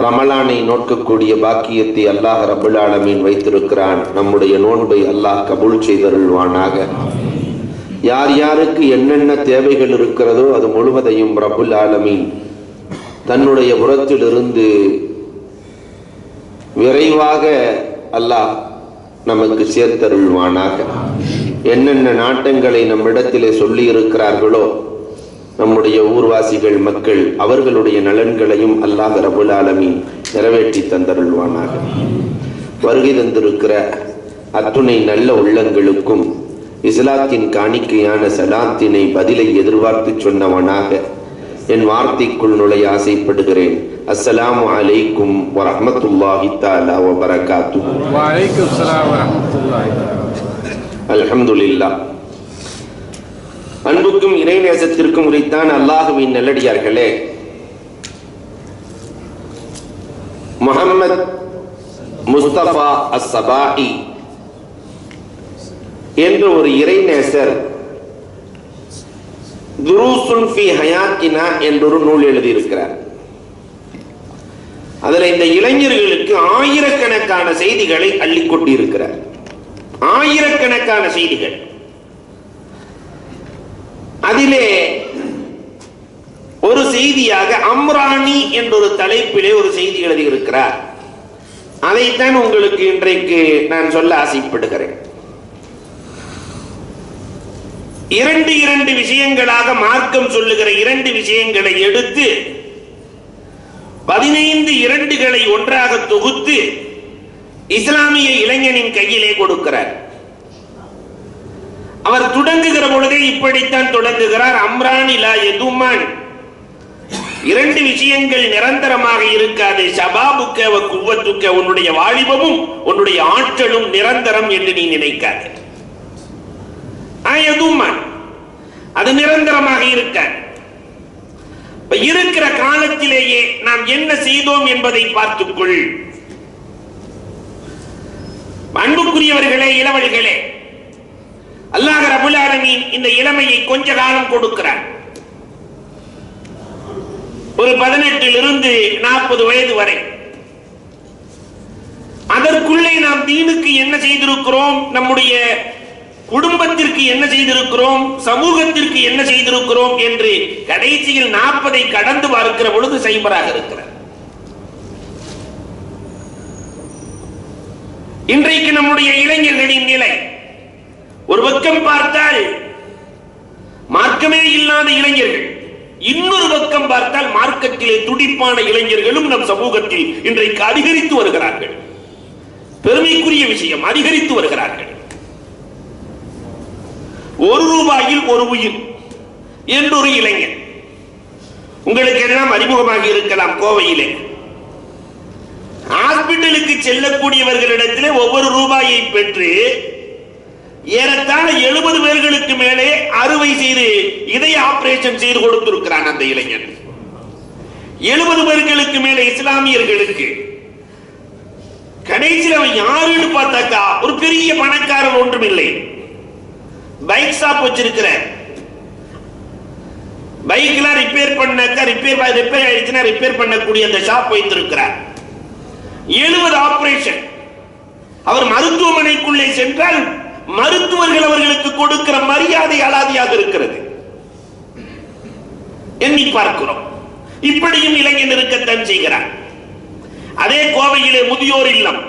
ரமலானை நோக்கக்கூடிய பாக்கியத்தை அல்லாஹ் ரப்புல் ஆலமீன் வைத்திருக்கிறான். நம்முடைய நோன்பை அல்லாஹ் கபூல் செய்தருள்வானாக. யார் யாருக்கு என்னென்ன தேவைகள் இருக்கிறதோ அது முழுவதையும் ரப்புல் ஆலமீன் தன்னுடைய புறத்திலிருந்து விரைவாக அல்லாஹ் நமக்கு சேர்த்தருள்வானாக. என்னென்ன நாட்டங்களை நம்மிடத்திலே சொல்லி இருக்கிறார்களோ நம்முடைய ஊர்வாசிகள் மக்கள் அவர்களுடைய நலன்களையும் அல்லாஹ் ரப்புல் ஆலமீன் நிறைவேற்றி தந்தருள்வானாக. வருகை தந்திருக்கிற அத்துணை நல்ல உள்ளங்களுக்கும் இஸ்லாத்தின் காணிக்கையான சலாத்தினை பதிலை எதிர்பார்த்து சொன்னவனாக என் வார்த்தைக்குள் நுழைய ஆசைப்படுகிறேன். அஸ்ஸலாமு அலைக்கும் வரஹ்மத்துல்லாஹி தஆலா வ பரகாத்துஹு. வ அலைக்கும் ஸலாம் வ ரஹ்மத்துல்லாஹி. அல்ஹம்துலில்லாஹ். அன்புக்கும் இறைநேசத்திற்கும் உரித்தான் அல்லாஹுவின் நல்லடியார்களே, முஹம்மத் முஸ்தபா அஸ்ஸபாஹி என்ற ஒரு இறைநேசர் துரூசுன் ஃபி ஹயாத்தினா என்ற ஒரு நூல் எழுதியிருக்கிறார். அதுல இந்த இளைஞர்களுக்கு ஆயிரக்கணக்கான செய்திகளை அள்ளி கொண்டிருக்கிறார். ஆயிரக்கணக்கான செய்திகள். அதிலே ஒரு செய்தியாக அம்ரானி என்ற ஒரு தலைப்பிலே ஒரு செய்தி எழுதியிருக்கிறார். அதைத்தான் உங்களுக்கு இன்றைக்கு நான் சொல்ல ஆசைப்படுகிறேன். இரண்டு விஷயங்களாக மார்க்கம் சொல்லுகிற இரண்டு விஷயங்களை எடுத்து 15 இரண்டுகளை ஒன்றாக தொகுத்து இஸ்லாமிய இளைஞனின் கையிலே கொடுக்கிறார். அவர் தொடங்குகிற பொழுதே இப்படித்தான் தொடங்குகிறார். அம்ரான் இலா யதுமான், இரண்டு விஷயங்கள் நிரந்தரமாக இருக்காது. ஷபாபுக்க வ குவத்துக்க, உன்னுடைய வாலிபமும் உன்னுடைய ஆற்றலும் நிரந்தரம் என்று நீ நினைக்காது. அது நிரந்தரமாக இருக்காது. இருக்கிற காலத்திலேயே நாம் என்ன செய்தோம் என்பதை பார்த்துக்கொள். அன்புக்குரியவர்களே, இளவல்களே, அல்லாஹ் ரப்புல் ஆலமீன் இந்த இளமையை கொஞ்ச காலம் கொடுக்கிறார். ஒரு 18 40 வயது வரை. அதற்குள்ளே நாம் தீனுக்கு என்ன செய்திருக்கிறோம், நம்முடைய குடும்பத்திற்கு என்ன செய்திருக்கிறோம், சமூகத்திற்கு என்ன செய்திருக்கிறோம் என்று கடைசியில் 40 கடந்து பார்க்கிற பொழுது சைபராக இருக்கிறார். இன்றைக்கு நம்முடைய இளைஞர்களின் நிலை ஒரு பக்கம் பார்த்தால் மார்க்கமே இல்லாத இளைஞர்கள், இன்னொரு பக்கம் பார்த்தால் மார்க்கத்திலே துடிப்பான இளைஞர்களும் நம் சமூகத்தில் இன்றைக்கு அதிகரித்து வருகிறார்கள். பெருமைக்குரிய விஷயம், அதிகரித்து வருகிறார்கள். 1 ரூபாயில் 1 உயிர் என்றொரு இளைஞர் உங்களுக்கு எல்லாம் அறிமுகமாக இருக்கலாம். கோவையிலே ஹாஸ்பிட்டலுக்கு செல்லக்கூடியவர்களிடத்திலே ஒவ்வொரு ரூபாயை பெற்று ஏறத்தாழ 70 பேர்களுக்கு மேலே அறுவை செய்து இதய ஆபரேஷன் செய்து கொடுத்திருக்கிறான் அந்த இளைஞன். 70 பேர்களுக்கு மேலே இஸ்லாமியர்களுக்கு. கடைசியில் அவன் யாருன்னு பார்த்தாக்கா ஒரு பெரிய பணக்காரர் ஒன்றும் இல்லை. பைக் ஷாப் வச்சிருக்கிற, பைக்லாம் ரிப்பேர் பண்ணாக்கா ரிப்பேர் ஆயிடுச்சுன்னா ரிப்பேர் பண்ணக்கூடிய அந்த ஷாப் வைத்திருக்கிறார். 70 ஆபரேஷன். அவர் மருத்துவமனைக்குள்ளே சென்றால் மருத்துவர்கள் அவர்களுக்கு கொடுக்கிற மரியாதை அலாதியாக இருக்கிறது. எண்ணி பார்க்கிறோம். இப்படியும் இளைஞன் இருக்கத்தான் செய்கிறார். அதே கோவையிலே முதியோர் இல்லம்,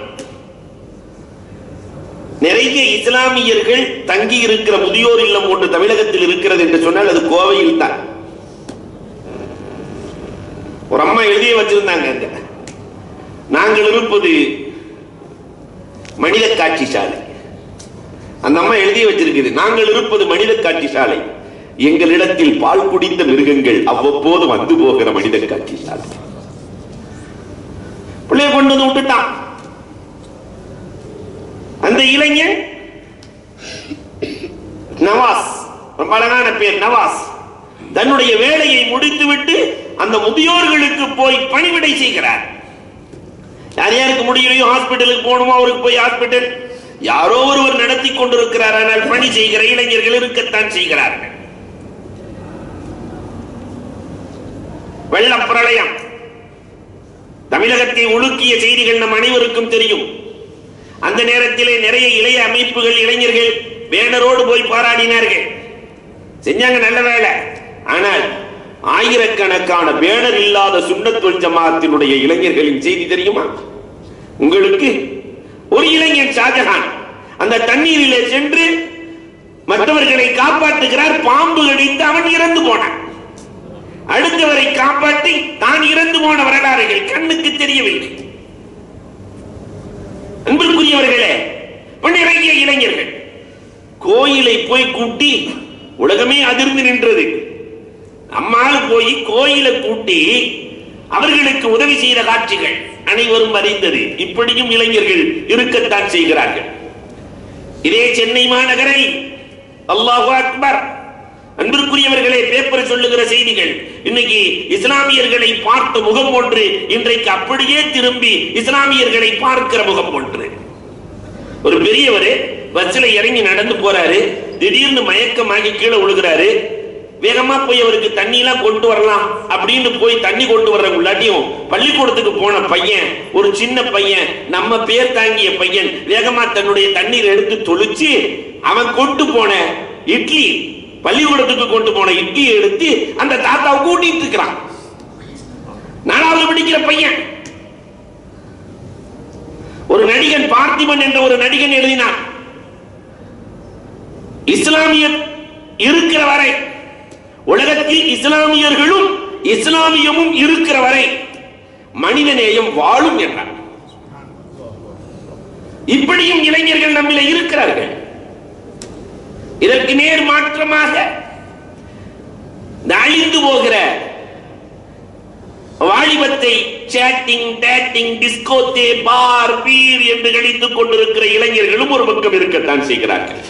நிறைய இஸ்லாமியர்கள் தங்கி இருக்கிற முதியோர் இல்லம் ஒன்று தமிழகத்தில் இருக்கிறது என்று சொன்னால் அது கோவையில் தான். ஒரு அம்மா எழுதிய வச்சிருந்தாங்க, நாங்கள் இருப்பது மனித காட்சி சாலை. அந்த அம்மா எழுதி வச்சிருக்குது, நாங்கள் இருப்பது மனித காட்சி சாலை, எங்களிடத்தில் பால் குடித்த மிருகங்கள் அவ்வப்போது வந்து போகிற மனித காட்சி சாலை. பிள்ளைய கொண்டு வந்து விட்டுட்டான். அந்த இளைஞன் நவாஸ், ரொம்ப அழகான பேர் நவாஸ், தன்னுடைய வேலையை முடித்துவிட்டு அந்த முதியோர்களுக்கு போய் பணிவிடை செய்கிறார். யார் யாருக்கு முடியலையோ ஹாஸ்பிட்டலுக்கு போகணுமோ அவருக்கு போய் ஹாஸ்பிட்டல் யாரோ ஒருவர் நடத்தி கொண்டிருக்கிறார். ஆனால் பணி செய்கிற இளைஞர்கள் இருக்கத்தான் செய்கிறார்கள். வெள்ளம் பிரளயம் தமிழகத்தை உலுக்கிய செய்திகள் நம் அனைவருக்கும் தெரியும். அந்த நேரத்திலே நிறைய இளைய அமைப்புகள், இளைஞர்கள் பேனரோடு போய் பாராடினார்கள், செஞ்சாங்க, நல்ல வேலை. ஆனால் ஆயிரக்கணக்கான பேனர் இல்லாத சுன்னத் வல் ஜமாஅத்தினுடைய இளைஞர்களின் செய்தி தெரியுமா உங்களுக்கு? ஒரு இளைஞன் ஷாஜஹான் அந்த தண்ணீரிலே சென்று மற்றவர்களை காப்பாற்றுகிறார். பாம்பு கடித்து அவன் இறந்து போனான். அடுத்தவரை காப்பாற்றி தான் இறந்து போன வரலாறுகள் கண்ணுக்கு தெரியவில்லை. அன்பிற்குரியவர்களே, இறங்கிய இளைஞர்கள் கோயிலை போய் கூட்டி உலகமே அதிர்ந்து நின்றது. அம்மாள் போய் கோயிலை கூட்டி அவர்களுக்கு உதவி செய்த காட்சிகள் அனைவரும் அறிந்தது. இப்படியும் இளைஞர்கள் இருக்கத்தான் செய்கிறார்கள். இதே சென்னை மாநகரில் அல்லாஹு அக்பர், அன்பிற்குரியவர்களே, பேப்பர் சொல்லுகிற செய்திகள் இன்னைக்கு இஸ்லாமியர்களை பார்த்த முகம் ஒன்று, இன்றைக்கு அப்படியே திரும்பி இஸ்லாமியர்களை பார்க்கிற முகம் ஒன்று. ஒரு பெரியவர் பஸ்ல இறங்கி நடந்து போறாரு, திடீர்னு மயக்கமாகி கீழே விழுகிறாரு. வேகமா போய் அவருக்கு தண்ணி எல்லாம் கொண்டு வரலாம் அப்படின்னு போய் தண்ணி கொண்டு வர்றவங்களாட்டியும் பள்ளிக்கூடத்துக்கு போன பையன், ஒரு சின்ன பையன், நம்ம பேர் தாங்கிய பையன், வேகமா தன்னுடைய தண்ணீர் எடுத்து தொளிச்சு அவன் கொண்டு போன இட்லி, பள்ளிக்கூடத்துக்கு கொண்டு போன இட்லி எடுத்து அந்த தாத்தாவை கூட்டிட்டு இருக்கிறான். 4வது படிக்கிற பையன். ஒரு நடிகன், பார்த்திபன் என்ற ஒரு நடிகன் எழுதினான், இஸ்லாமியர் இருக்கிற வரை, உலகத்தில் இஸ்லாமியர்களும் இஸ்லாமியமும் இருக்கிற வரை மனிதநேயம் வாழும் என்றார். இப்படியும் இளைஞர்கள் நம்மிலே இருக்கிறார்கள். இதற்கு நேர் மாற்றமாக அழிந்து போகிற வாலிபத்தை சேட்டிங், டேட்டிங், டிஸ்கோத்தே, பார், பீர் என்று கழித்துக் கொண்டிருக்கிற இளைஞர்களும் ஒரு பக்கம் இருக்கத்தான் செய்கிறார்கள்.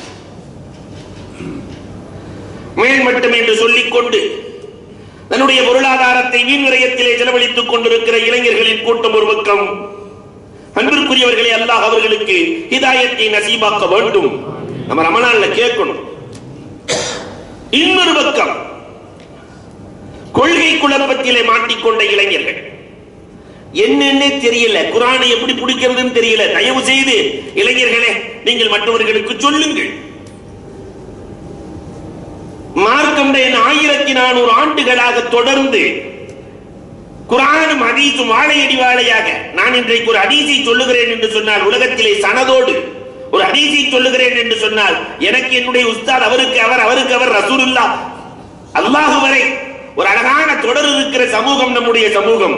மேல்மட்டம் என்று சொல்லிக் கொண்டு தன்னுடைய பொருளாதாரத்தை வீண் விரயத்திலே செலவழித்துக் கொண்டிருக்கிற இளைஞர்களின் கூட்டம் ஒரு பக்கம். அன்பிற்குரியவர்களே, அல்லாஹ் அவர்களுக்கு ஹிதாயத்தை நசீபாக்க வேண்டும். நம்ம ரமலான்ல கேட்கணும். இன்னொரு பக்கம் கொள்கை குழப்பத்திலே மாட்டிக்கொண்ட இளைஞர்கள், என்னன்னே தெரியல, குர்ஆனை எப்படி பிடிக்கிறதுன்னு தெரியல. தயவு செய்து இளைஞர்களே, நீங்கள் மற்றவர்களுக்கு சொல்லுங்கள். மார்க்கண்டேயன் 1400 ஆண்டுகளாக தொடர்ந்து குர்ஆனும் ஹதீஸும் வாழையடி வாழையாக, நான் இன்றைக்கு ஒரு ஹதீஸை சொல்லுகிறேன் என்று சொன்னால் உலகத்திலே சனதோடு ஒரு ஹதீஸை சொல்லுகிறேன் என்று சொன்னால் எனக்கு என்னுடைய உஸ்தாத், அவருக்கு அவர், அவருக்கு அவர், ரசூலுல்லாஹ், அல்லாஹ் வரை ஒரு அழகான தொடர் இருக்கிற சமூகம் நம்முடைய சமூகம்.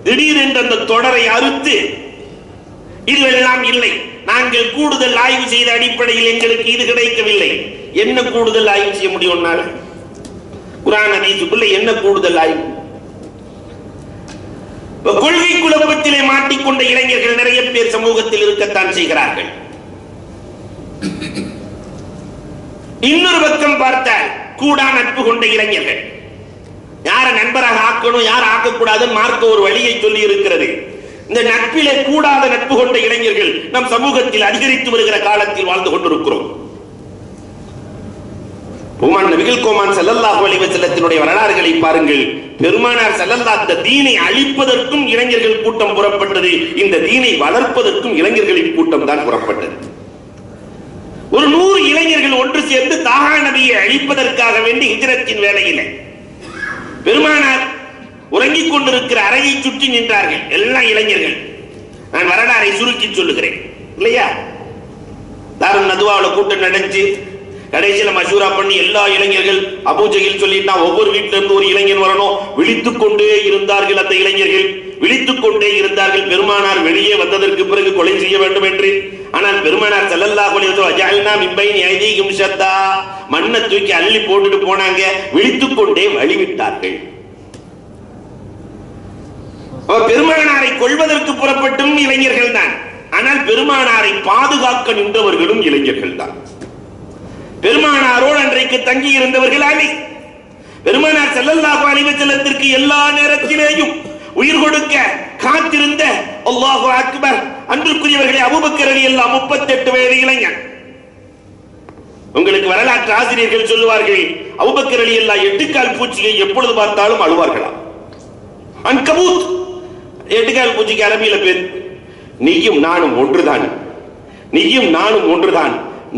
திடீரென்று அந்த தொடரை அறுத்து இதுவெல்லாம் இல்லை, நாங்கள் கூடுதல் ஆய்வு செய்த அடிப்படையில் எங்களுக்கு இது கிடைக்கவில்லை. என்ன கூடுதல் ஆய்வு செய்ய முடியும்? குர்ஆன் ஹதீஸுக்குள்ள என்ன கூடுதல் ஆய்வு? கொள்கை குழப்பத்திலே மாட்டிக்கொண்ட இளைஞர்கள் நிறைய பேர் சமூகத்தில் இருக்கத்தான் செய்கிறார்கள். இன்னொரு பக்கம் பார்த்தால் கூடா நட்பு கொண்ட இளைஞர்கள், யார நண்பராக ஆக்கணும், யார் ஆக்கக்கூடாது, மார்க்க ஒரு வழியை சொல்லி இருக்கிறது. இந்த நட்பிலே கூடாத நட்பு கொண்ட இளைஞர்கள் நம் சமூகத்தில் அதிகரித்து வருகிற காலத்தில் வாழ்ந்து கொண்டிருக்கிறோம். நபிகள் கோமான் ஸல்லல்லாஹு அலைஹி வஸல்லத்தினுடைய வரலாறுகளை பாருங்கள். பெருமானார் ஸல்லல்லாஹு இந்த தீனை அழிப்பதற்கும் இளைஞர்கள் கூட்டம் புறப்பட்டது, இந்த தீனை வளர்ப்பதற்கும் இளைஞர்களின் கூட்டம் தான் புறப்பட்டது. ஒரு 100 இளைஞர்கள் ஒன்று சேர்ந்து தாஹா நபியை அழிப்பதற்காக வேண்டி ஹிஜ்ரத்தின் வேளையில் பெருமானார் உறங்கிக் கொண்டிருக்கிற அறையை சுற்றி நின்றார்கள். எல்லாம் இளைஞர்கள். நான் வரலாறை சுருக்கி சொல்லுகிறேன் இல்லையா? தாருன் நதுவாவில் கூட்டம் நடந்துச்சு. கடைசியில மசூரா பண்ணி எல்லா இளைஞர்கள், அபூஜஹில் சொல்லிட்டான், ஒவ்வொரு வீட்டில இருந்து ஒரு இளைஞன் வரணும். விழித்துக் கொண்டே இருந்தார்கள். அந்த இளைஞர்கள் விழித்துக் கொண்டே இருந்தார்கள். பெருமானார் வெளியே வந்ததற்கு பிறகு கொலை செய்ய வேண்டும் என்று. ஆனால் பெருமானார் ஸல்லல்லாஹு அலைஹி வஸல்லம் ஜஅல்னா மின் பைனி ஐதீஹிம் ஷத்தா, மண்ணை தூக்கி அள்ளி போட்டுட்டு போனாங்க. விழித்துக் கொண்டே வழிவிட்டார்கள். பெருமானாரை கொள்வதற்கு புறப்பட்டும் இளைஞர்கள் தான். ஆனால் பெருமானாரை பாதுகாக்க நின்றவர்களும் இளைஞர்கள் தான். பெருமானாரோடு அன்றைக்கு தங்கி இருந்தவர்கள் அலி. பெருமானார் ஸல்லல்லாஹு அலைஹி வஸல்லத்திற்கு எல்லா நேரத்திலேயும் உயிர் கொடுக்க காத்திருந்த அல்லாஹு அக்பர். அன்பிற்குரியவர்களே, அபூபக்கர் ரலியல்லாஹு 38 வயது இளைஞன். உங்களுக்கு வரலாற்று ஆசிரியர்கள் சொல்லுவார்கள், அபூபக்கர் ரலியல்லாஹு 8 கால் பூச்சியை எப்பொழுது பார்த்தாலும் அழுவார்களாம். அன்கபூத் எட்டுக்கால் பூச்சிக்கு அரபியில பேர் நீயும் நானும் ஒன்றுதான், நீயும் நானும் ஒன்றுதான்.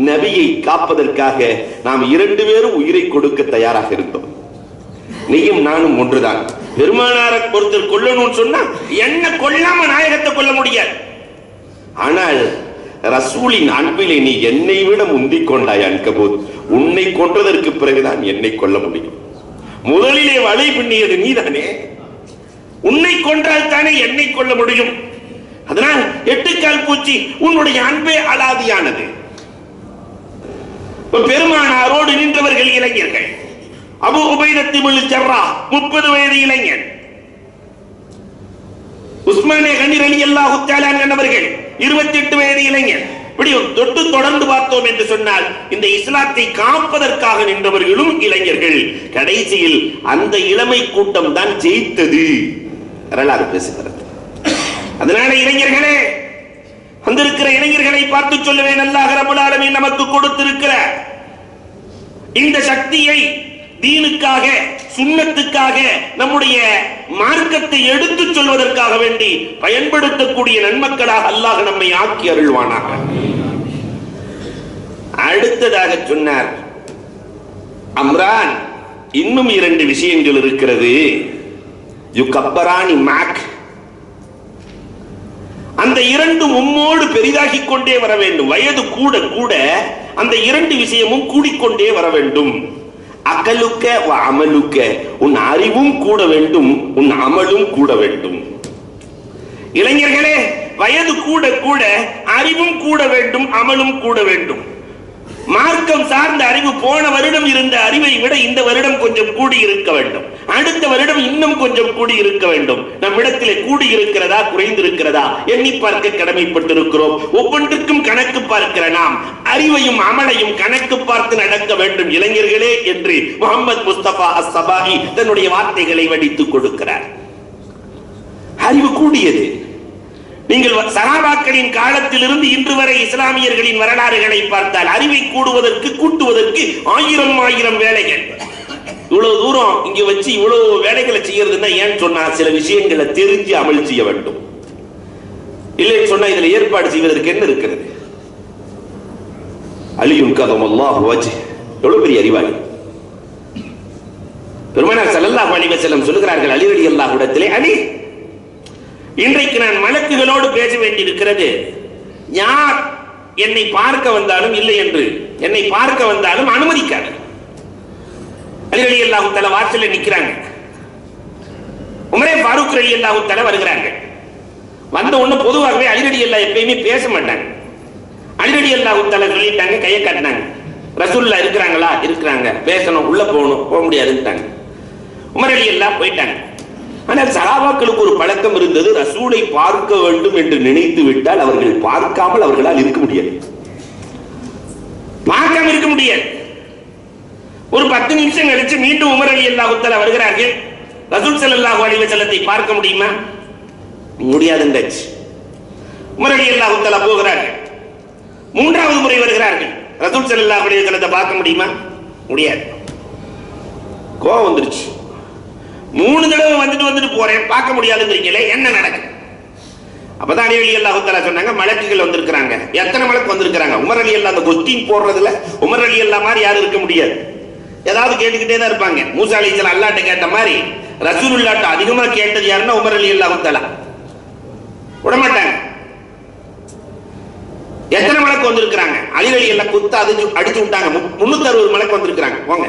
நபியை காப்பதற்காக நாம் 2 பேரும் உயிரை கொடுக்க தயாராக இருந்தோம். நீயும் நானும் ஒன்றுதான். பெருமானாரை ஒருத்தர் கொல்லணும்னு சொன்னா என்ன கொல்லாம நாயகத்தை கொல்ல முடியாது. ஆனால் ரசூலின் அன்பிலே நீ என்னை விட முந்திக் கொண்டாய் அன்கபூத். உன்னை கொன்றதற்கு பிறகுதான் என்னை கொல்ல முடியும். முதலிலே வலை பின்னியது நீதானே. உன்னை கொன்றால் தானே என்னை கொல்ல முடியும். அதனால் எட்டுக்கால் பூச்சி உன்னுடைய அன்பே அலாதியானது. பெருமானாரோடு நின்றவர்கள் இளைஞர்கள். அபூ உபைதத் இப்னு ஜர்ராஹ் 30 வயது இளைஞன். உஸ்மானே கனி ரலியல்லாஹு தஆலா அன்ஹு 28 வயது இளைஞன். இப்படி தொட்டு தொடர்ந்து பார்த்தோம் என்று சொன்னால் இந்த இஸ்லாத்தை காப்பதற்காக நின்றவர்களும் இளைஞர்கள். கடைசியில் அந்த இளமை கூட்டம் தான் ஜெயித்தது வரலாறு பேசுகிறது. அதனால இளைஞர்களே, வந்திருக்கிற இளைஞர்களை பார்த்து சொல்லுவேன், அல்லாஹ் ரப்பல் ஆலமீன் நமக்கு கொடுத்திருக்கிற இந்த சக்தியை தீனுக்காக, சுன்னத்துக்காக, நம்முடைய மார்க்கத்தை எடுத்துச் சொல்வதற்காக வேண்டி பயன்படுத்தக்கூடிய நன்மக்களாக அல்லாஹ் நம்மை ஆக்கி அருள்வானாக. அடுத்ததாக சொன்னார் அம்ரான், இன்னும் 2 விஷயங்கள் இருக்கிறது. யுகப்பரானி மாக், அந்த 2 உம்மோடு பெரிதாகிக் கொண்டே வர வேண்டும். வயது கூட கூட அந்த 2 விஷயமும் கூடிக்கொண்டே வர வேண்டும். அகலுக்க அமலுக்க, உன் அறிவும் கூட வேண்டும், உன் அமலும் கூட வேண்டும். இளைஞர்களே, வயது கூட கூட அறிவும் கூட வேண்டும், அமலும் கூட வேண்டும். மார்க்கம் சார்ந்த அறிவு போன வருடம் இருந்த அறிவை விட இந்த வருடம் கொஞ்சம் கூடி இருக்க வேண்டும். அடுத்த வருடம் இன்னும் கொஞ்சம் கூடி இருக்க வேண்டும். நம்மிடத்திலே கூடி இருக்கிறதா, குறைந்திருக்கிறதா எண்ணி பார்க்க கடமைப்பட்டிருக்கிறோம். ஒவ்வொன்றுக்கும் கணக்கு பார்க்கிற நாம் அறிவையும் அமலையும் கணக்கு பார்த்து நடக்க வேண்டும் இளைஞர்களே என்று முஹம்மது முஸ்தபா அஸ்-சபாஹி தன்னுடைய வார்த்தைகளை வடித்துக் கொடுக்கிறார். அறிவு கூடியது. நீங்கள் சஹாபாக்களின் காலத்திலிருந்து இன்று வரை இஸ்லாமியர்களின் வரலாறுகளை பார்த்தால் அறிவை கூடுவதற்கு, கூட்டுவதற்கு 1000 வேலைகள். இவ்வளவு தூரம் இங்க வச்சு இவ்வளவு வேலைகளை செய்யறதுன்னா ஏன்னு சொன்னா சில விஷயங்களை தெரிஞ்சு அமல் செய்ய வேண்டும். இல்லைன்னு சொன்னா இதுல ஏற்பாடு செய்வதற்கு என்ன இருக்கிறது? அலியுன் கதமல்லாஹு வஜ்ஹ், எவ்வளவு பெரிய அறிவாளி. பெருமானார் ஸல்லல்லாஹு அலைஹி வஸல்லம் சொல்கிறார்கள் அலி ரலியல்லாஹு இடத்திலே, அலி, இன்றைக்கு நான் மலக்குகளோடு பேச வேண்டியிருக்கிறது. யார் என்னை பார்க்க வந்தாலும் இல்லை என்று என்னை பார்க்க வந்தாலும் அனுமதிக்காது. அலி ரலியல்லாஹு தஆலா வாசல்ல நிக்கிறாங்க. உமரே ஃபாரூக் ரலியல்லாஹு தஆலா வருகிறாங்க. வந்த உடனே பொதுவாகவே அலி ரலியல்லாஹு எப்பயுமே பேச மாட்டாங்க. அலி ரலியல்லாஹு தஆலா சொல்லிட்டாங்க, கையை காட்டினாங்க. ரசூலுல்லாஹ் இருக்கிறாங்களா? இருக்கிறாங்க. பேசணும், உள்ள போகணும், போக முடியாதுன்னுட்டாங்க. உமர் ரலியல்லாஹு போயிட்டாங்க. ஆனால் சஹாபாக்களுக்கு ஒரு பழக்கம் இருந்தது, ரசூலை பார்க்க வேண்டும் என்று நினைத்து விட்டால் அவர்கள் பார்க்காமல் அவர்களால் இருக்க முடியாது. பார்க்காம இருக்க முடியாது. ஒரு 10 நிமிஷம் கழிச்சு மீண்டும் உமர் ரலியல்லாஹு தஆலா வருகிறார்கள். ரசூல் ஸல்லல்லாஹு அலைஹி வஸல்லத்தை பார்க்க முடியுமா? முடியாதுன்றாச்சு. உமர் ரலியல்லாஹு தஆலா போகிறார்கள். 3வது முறை வருகிறார்கள். ரசூல் ஸல்லல்லாஹு அலைஹி வஸல்லத்தை பார்க்க முடியுமா? முடியாது. கோபம் வந்துருச்சு. 3 தடவை வந்துட்டு போறேன், பார்க்க முடியாதுங்கிறீங்களே, என்ன நடக்குது? அப்பதான் அலி ரலியல்லாஹு தஆலா சொன்னாங்க, மலக்குகள் வந்திருக்காங்க. எத்தனை மலக்கு வந்திருக்காங்க? உமர் ரலியல்லாஹு அந்த கொஸ்டின் போடுறதுல உமர் ரலியல்லாஹு மாதிரி யாரும் இருக்க முடியாது. ஏதாவது கேட்டுக்கிட்டே தான் இருப்பாங்க. மூசா அலைஹிஸ்ஸலாம் அல்லாஹ்ட்ட கேட்ட மாதிரி ரசூலுல்லாஹ்ட்ட அதிகமா கேட்டது யாருன்னா உமர் ரலியல்லாஹு தஆலா. விட மாட்டாங்க. எத்தனை மலக்கு வந்திருக்காங்க? அலி ரலியல்லாஹு குத்த அடிச்சு விட்டாங்க. 360 மலக்கு வந்திருக்காங்க. போங்க,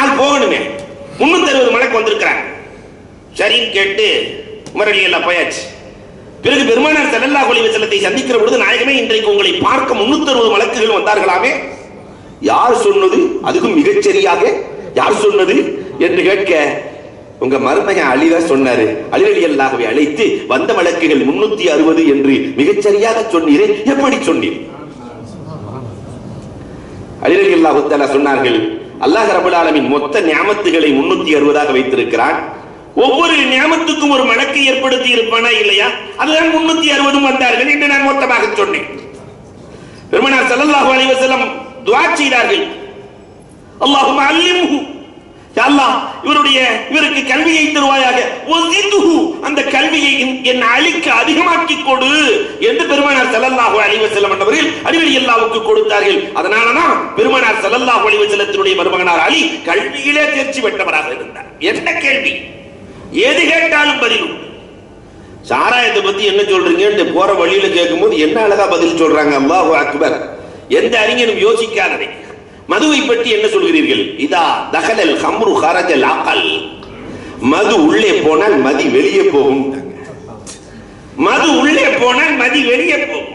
ஆள் போகணுமே. 360 மலக்கு வந்திருக்கிறாங்க. சரின்னு கேட்டு உமர் ரலியல்லாஹு போயாச்சு. பிறகு பெருமானார் ஸல்லல்லாஹு அலைஹி வஸல்லத்தை சந்திக்கிற பொழுது, நாயகமே, இன்றைக்கு உங்களை பார்க்க 360 மலக்குகள் வந்தார்களாமே, யார் சொன்னது? அதுக்கும் மிகச்சரியாக யார் சொன்னது என்று கேட்க, உங்க மருமகன் அலிதான் சொன்னாரு. அலி ரலியல்லாஹுவை அழைத்து வந்த மலக்குகள் 360 என்று மிகச்சரியாக சொன்னீரே, எப்படி சொன்னீர்? அலி ரலியல்லாஹு தஆலா சொன்னார்கள், அல்லாஹ் ரப்பல் ஆலமீன் மொத்த நியாமத்துகளை 360 வைத்திருக்கிறான். ஒவ்வொரு நியாமத்துக்கும் ஒரு மலக்கை ஏற்படுத்தி இருப்பானா இல்லையா? அதுதான் 360 வந்தார்கள் என்று நான் மொத்தமாக சொன்னேன். பெருமானார் ஸல்லல்லாஹு அலைஹி வஸல்லம் துஆ செய்தார்கள், அல்லாஹும்ம அல்லிம்ஹு, அல்லாஹ் இவருக்கு கல்வியை தருவாயாக, அந்த கல்வியை என் அலிக்க அதிகமாக்கி கொடு என்று பெருமானார் ஸல்லல்லாஹு அலைஹி வஸல்லம் அவர்கள் அலி ரலியல்லாஹுவுக்கு கொடுத்தார்கள். அதனாலதான் பெருமானார் ஸல்லல்லாஹு அலைஹி வஸல்லத்தினுடைய மருமகனார் அலி கல்வியிலே தேர்ச்சி பெற்றவராக இருந்தார். என்ன கேள்வி ஏது கேட்டாலும் பதில் உண்டு. சாராயத்தை பத்தி என்ன சொல்றீங்க போற வழியில கேட்கும்போது என்ன அழகா பதில் சொல்றாங்க. அல்லாஹு அக்பர். எந்த அறிஞரும் யோசிக்காததை. மதுவை பற்றி என்ன சொல்கிறீர்கள்? இதா தகலல் ஹம்ரு ஹரஜல் அகல். மது உள்ளே போனால் மதி வெளியே போகும். மது உள்ளே போனால் மதி வெளியே போகும்.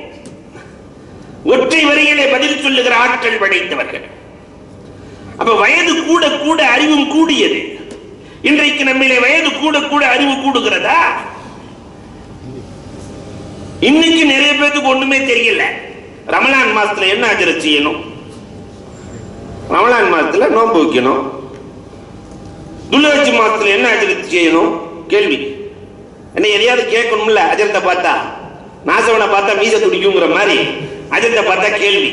ஒற்றை வரியிலே பதில் சொல்லுகிற ஆட்கள் படைத்தவர்கள். அப்ப வயது கூட கூட அறிவும் கூடியது. இன்றைக்கு நம்மிலே வயது கூட கூட அறிவு கூடுகிறதா? இன்னைக்கு நிறைய பேருக்கு ஒண்ணுமே தெரியல. ரமலான் மாசத்துல என்ன அஜர செய்யணும்? ரமலான் மாசத்துல நோன்பு வைக்கணும். துல்ஹஜ் மாசத்துல என்ன அஜர செய்யணும்? கேள்வி என்ன எதையாவது கேட்கணும்ல. அஜரத்தை பார்த்தா நாசவனை பார்த்தா மீச துடிக்குங்கிற மாதிரி அஜரத்தை பார்த்தா கேள்வி.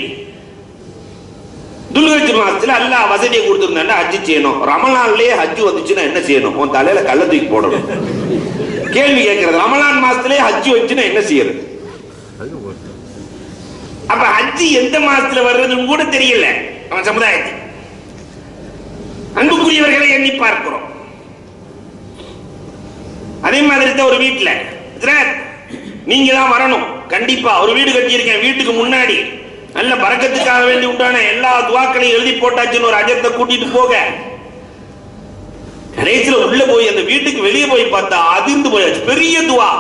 துல்ஹஜ் மாசத்துல அல்லாஹ் வசதியை கொடுத்திருந்தா ஹஜ் செய்யணும். ரமலான்லயே ஹஜ் வந்துச்சுன்னா என்ன செய்யணும்? உன் தலையில கள்ள தூக்கி போடணும். கேள்வி கேட்கிறது. ரமலான் மாசத்திலே ஹஜ் வச்சுன்னா என்ன செய்யறது? அப்ப ஹஜ் எந்த மாசத்துல வர்றதுன்னு கூட தெரியல அவன் சமுதாயத்தில். அன்புக்குரியவர்களை எண்ணி பார்க்கிறோம். அதே மாதிரி தான் ஒரு வீட்டுல நீங்க தான் வரணும். கண்டிப்பா ஒரு வீடு கட்டியிருக்கேன், வீட்டுக்கு முன்னாடி நல்ல பரக்கத்துக்காக வேண்டி உண்டான எல்லா துவாக்களையும் எழுதி போட்டாச்சுன்னு ஒரு அஜத்தை கூட்டிட்டு போக, கடைசியில உள்ள போய் அந்த வீட்டுக்கு வெளியே போய் பார்த்தா அதிர்ந்து போயாச்சு. பெரிய துவா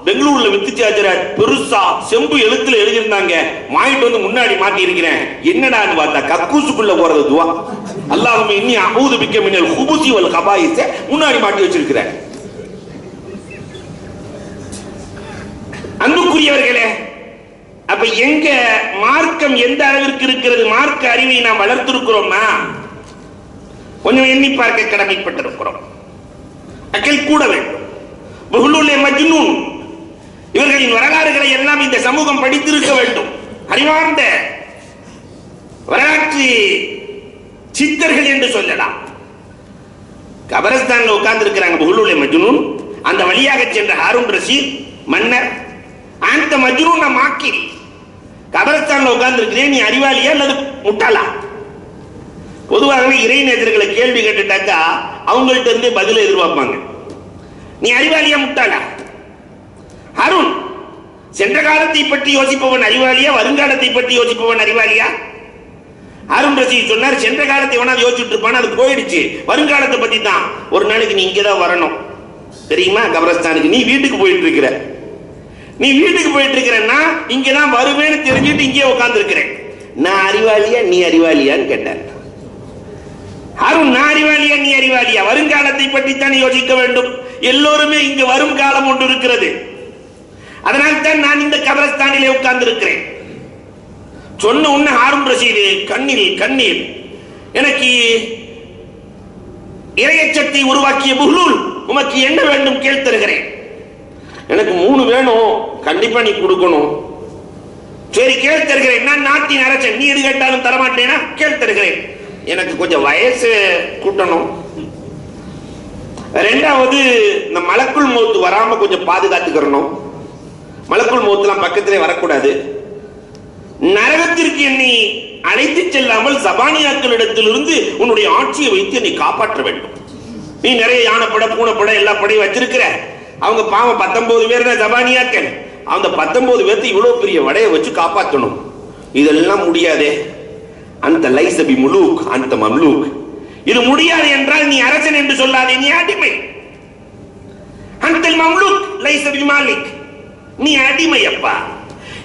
பெங்களூர்ல வித்துச்சாச்சுற பெருசா செம்பு எழுத்துல எழுதியிருந்தாங்க. வாங்கிட்டு வந்து முன்னாடி மாட்டி இருக்கிறேன். என்னடான்னு பார்த்தா கக்கூசுக்குள்ள போறது துவா. அல்லாஹும்ம இன்னி அஊது பிக்க மினல் குபுஸி வல் கபாயிஸ முன்னாடி மாட்டி வச்சிருக்கிறேன். அன்புக்குரியவர்களே, அப்ப எங்க மார்க்கம் எந்த அளவிற்கு இருக்கிறது? மார்க்க அறிவை நாம் வளர்த்திருக்கிறோமா? கொஞ்சம் எண்ணி பார்க்க கடமைப்பட்டிருக்கிறோம். அக்கல் கூட வேண்டும். புஹ்லுல் மஜ்னூன் இவர்களின் வரலாறுகளை எல்லாம் இந்த சமூகம் படித்திருக்க வேண்டும். அறிவார்ந்த வரலாற்று சித்தர்கள் என்று சொல்லலாம். கபரஸ்தான்ல உட்கார்ந்து இருக்கிறாங்க புஹ்லுல் மஜ்னூன். அந்த வழியாக சென்ற ஹாரூன் ரஷீத் மன்னர், அந்த மஜ்னூன் மாக்கி கபரஸ்தான்ல உட்கார்ந்து இருக்கிறேன், நீ அறிவாளியா அல்லது முட்டாளா? பொதுவாகவே இறைநேசர்களை கேள்வி கேட்டுட்டாக்கா அவங்கள்ட்ட இருந்து பதில எதிர்பார்ப்பாங்க. நீ அறிவாளியா முட்டாளா? ஹாரூன், சென்ற காலத்தை பற்றி யோசிப்பவன் அறிவாளியா, வருங்காலத்தை பற்றி யோசிப்பவன் அறிவாளியா? ஹாரூன் ரஷீத் சொன்னார், சென்ற காலத்தை வேணா யோசிச்சுட்டு இருப்பான், அது போயிடுச்சு. வருங்காலத்தை பத்தி தான். ஒரு நாளைக்கு நீ இங்கதான் வரணும் தெரியுமா? கபரஸ்தானுக்கு நீ வீட்டுக்கு போயிட்டு இருக்கிற. நீ வீட்டுக்கு போயிட்டு இருக்கிறன்னா இங்கதான் வருவேன்னு தெரிஞ்சுட்டு இங்கே உட்கார்ந்து இருக்கிறேன். நான் அறிவாளியா நீ அறிவாளியான்னு கேட்டார். ஹாரூன், நான் அறிவாளியா நீ அறிவாளியா? வருங்காலத்தை பற்றி தான் யோசிக்க வேண்டும். எல்லோருமே இங்கு வரும் காலம் ஒன்று இருக்கிறது. அதனால் தான் நான் இந்த கபரஸ்தானிலே உட்கார்ந்து இருக்கிறேன். சொன்ன உடனே ஹாரூன் ரஷீது கண்ணீர் எனக்கு இறையச்சத்தை உருவாக்கிய புஹ்லுல், உமக்கு என்ன வேண்டும் கேள் தருகிறேன். எனக்கு 3 வேணும், கண்டிப்பா நீ கொடுக்கணும். சரி கேள் தருகிறேன். நான் நாட்டின் அரசன், நீ எது கேட்டாலும் தரமாட்டேனா? கேள் தருகிறேன். எனக்கு கொஞ்சம் வயசு கூட்டணும். 2வது இந்த மலக்குள் மௌத் வராம கொஞ்சம் பாதுகாத்துக்கிறணும். மலக்குள் மௌத்லாம் பக்கத்திலே வரக்கூடாது. நரகத்திற்கு என்னை அழைத்து செல்லாமல் சபானியாக்களிடத்திலிருந்து உன்னுடைய ஆட்சியை வைத்து என்னை காப்பாற்ற வேண்டும். நீ நிறைய யானைப்பட பூனைப்பட எல்லா படையும் வச்சிருக்கிற. அவங்க பாவம் 19 பேர் தான் சபானியாக்கள். அந்த 19 பேர்த்து இவ்வளவு பெரிய வடையை வச்சு காப்பாற்றணும். இதெல்லாம் முடியாதே. அந்த லைசபி முலூக் அந்த மம்லூக். இது முடியாது என்றால் நீ அரசன் என்று சொல்லாதே, நீ அடிமை. அந்த மம்லூக் லைசபி மாலிக், நீ அடிமை. அப்பா,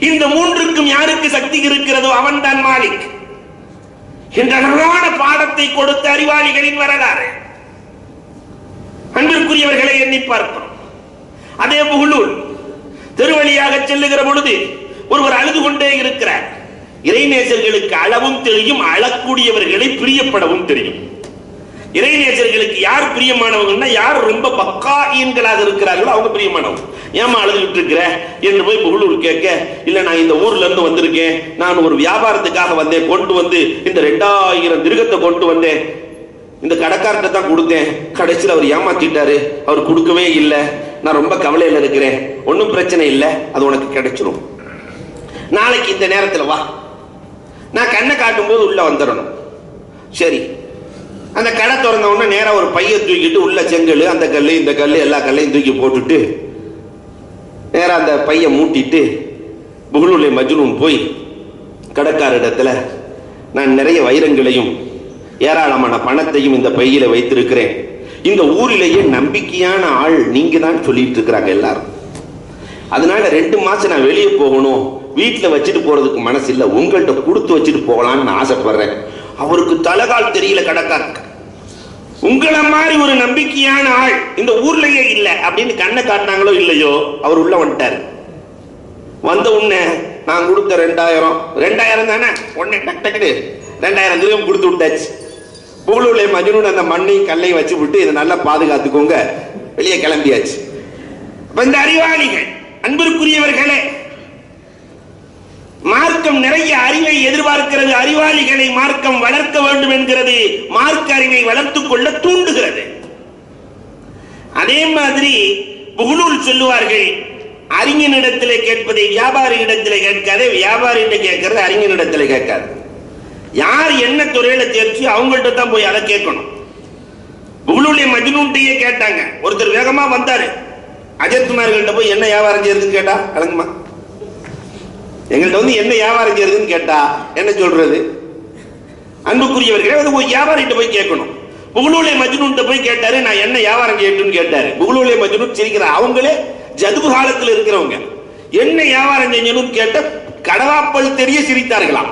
இந்த 3க்கும் யாருக்கு சக்தி இருக்கிறதோ அவன் தான் மாலிக் என்ற அழகான பாடத்தை கொடுத்த அறிவாளிகளின் வரலாறு. அன்பிற்குரியவர்களை எண்ணி பார்க்கிறோம். அதே புஹ்லுல் தெருவழியாக செல்லுகிற பொழுது ஒருவர் அழுது கொண்டே இருக்கிறார். இறைநேசர்களுக்கு அளவும் தெரியும், அழக்கூடியவர்களை பிரியப்படவும் தெரியும். இறைநேசர்களுக்கு யார் பிரியமானவங்கன்னா, யார் ரொம்ப பக்காயின்களாக இருக்கிறார்களோ அவங்க பிரியமானவங்க. ஏமா அழுதுகிட்டு இருக்கிற என்று போய் புகழூர் கேட்க, இல்ல நான் இந்த ஊர்ல இருந்து வந்திருக்கேன், நான் ஒரு வியாபாரத்துக்காக வந்தேன், கொண்டு வந்து இந்த 2000 திருகத்தை கொண்டு வந்தேன். இந்த கடைக்கார்ட்ட தான் கொடுத்தேன், கடைசியில் அவர் ஏமாத்திட்டாரு, அவர் கொடுக்கவே இல்லை, நான் ரொம்ப கவலையில் இருக்கிறேன். ஒன்றும் பிரச்சனை இல்லை, அது உனக்கு கிடைச்சிடும். நாளைக்கு இந்த நேரத்தில் வா, நான் கண்ணை காட்டும் போது உள்ள வந்துடணும். சரி. அந்த கடை திறந்த உடனே நேரம் ஒரு பைய தூக்கிட்டு உள்ள செங்கல், அந்த கல், இந்த கல், எல்லா கல்லையும் தூக்கி போட்டுட்டு நேரம் அந்த பைய மூட்டிட்டு புகழூலை மஜ்னூன் போய் கடைக்கார இடத்துல, நான் நிறைய வைரங்களையும் ஏராளமான பணத்தையும் இந்த பையில வைத்திருக்கிறேன், இந்த ஊரிலேயே நம்பிக்கையான ஆள் நீங்க தான் சொல்லிட்டு இருக்கிறாங்க எல்லாரும், அதனால 2 மாசம் நான் வெளியே போகணும், வீட்டில் வச்சுட்டு போறதுக்கு மனசு இல்லை, உங்கள்கிட்ட கொடுத்து வச்சுட்டு போகலான்னு நான் ஆசைப்படுறேன். அவருக்கு தலைகால் தெரியல கடைக்காரருக்கு. உங்களை மாதிரி ஒரு நம்பிக்கையான ஆள் இந்த ஊர்லயே இல்லை அப்படின்னு கண்ணை காட்டினாங்களோ இல்லையோ, அவர் உள்ள வந்துட்டாரு. வந்த உடனே நான் கொடுத்த 2000 தானே, உடனே டக்கு 2000 திரும்ப கொடுத்து விட்டாச்சு. புகழூலை மஜ்னூன் அந்த மண்ணையும் கல்லையும் வச்சு விட்டு இதை நல்லா பாதுகாத்துக்கோங்க, வெளியே கிளம்பியாச்சு. இந்த அறிவாளிகள், அன்பிற்குரியவர்களே, மார்க்கம் நிறைய அறிவை எதிர்பார்க்கிறது. அறிவாளிகளை மார்க்கம் வளர்க்க வேண்டும் என்கிறது, மார்க்க அறிவை வளர்த்துக் கொள்ள தூண்டுகிறது. அதே மாதிரி புகழூல் சொல்லுவார்கள், அறிஞனிடத்திலே கேட்பதை வியாபாரி இடத்திலே கேட்காது, வியாபாரியிட்ட கேட்கறது அறிஞனிடத்திலே கேட்காது. யார் என்ன துறையில தேர்ச்சி அவங்கள்ட்ட தான் போய் அதை கேட்கணும். புகழூலை மஜ்னூன்டையே கேட்டாங்க. ஒருத்தர் வேகமா வந்தாரு, அஜித்குமார்கிட்ட போய் என்ன வியாபாரம் செய்யறதுன்னு கேட்டா, கலங்குமா, எங்கள்கிட்ட வந்து என்ன வியாபாரம் செய்யறதுன்னு கேட்டா என்ன சொல்றது? அன்புக்குரியவர்களே, அது போய் வியாபாரிட்ட போய் கேட்கணும். புகழூலை மஜ்னூன்ட்ட போய் கேட்டாரு, நான் என்ன வியாபாரம் செய்யட்டும்னு கேட்டாரு. புகழூலை மஜ்னூன் சிரிக்கிறார். அவங்களே ஜதுபு காலத்தில் இருக்கிறவங்க, என்ன வியாபாரம் செஞ்சணும்னு கேட்ட கடவாப்பல் தெரிய சிரித்தார்களாம்.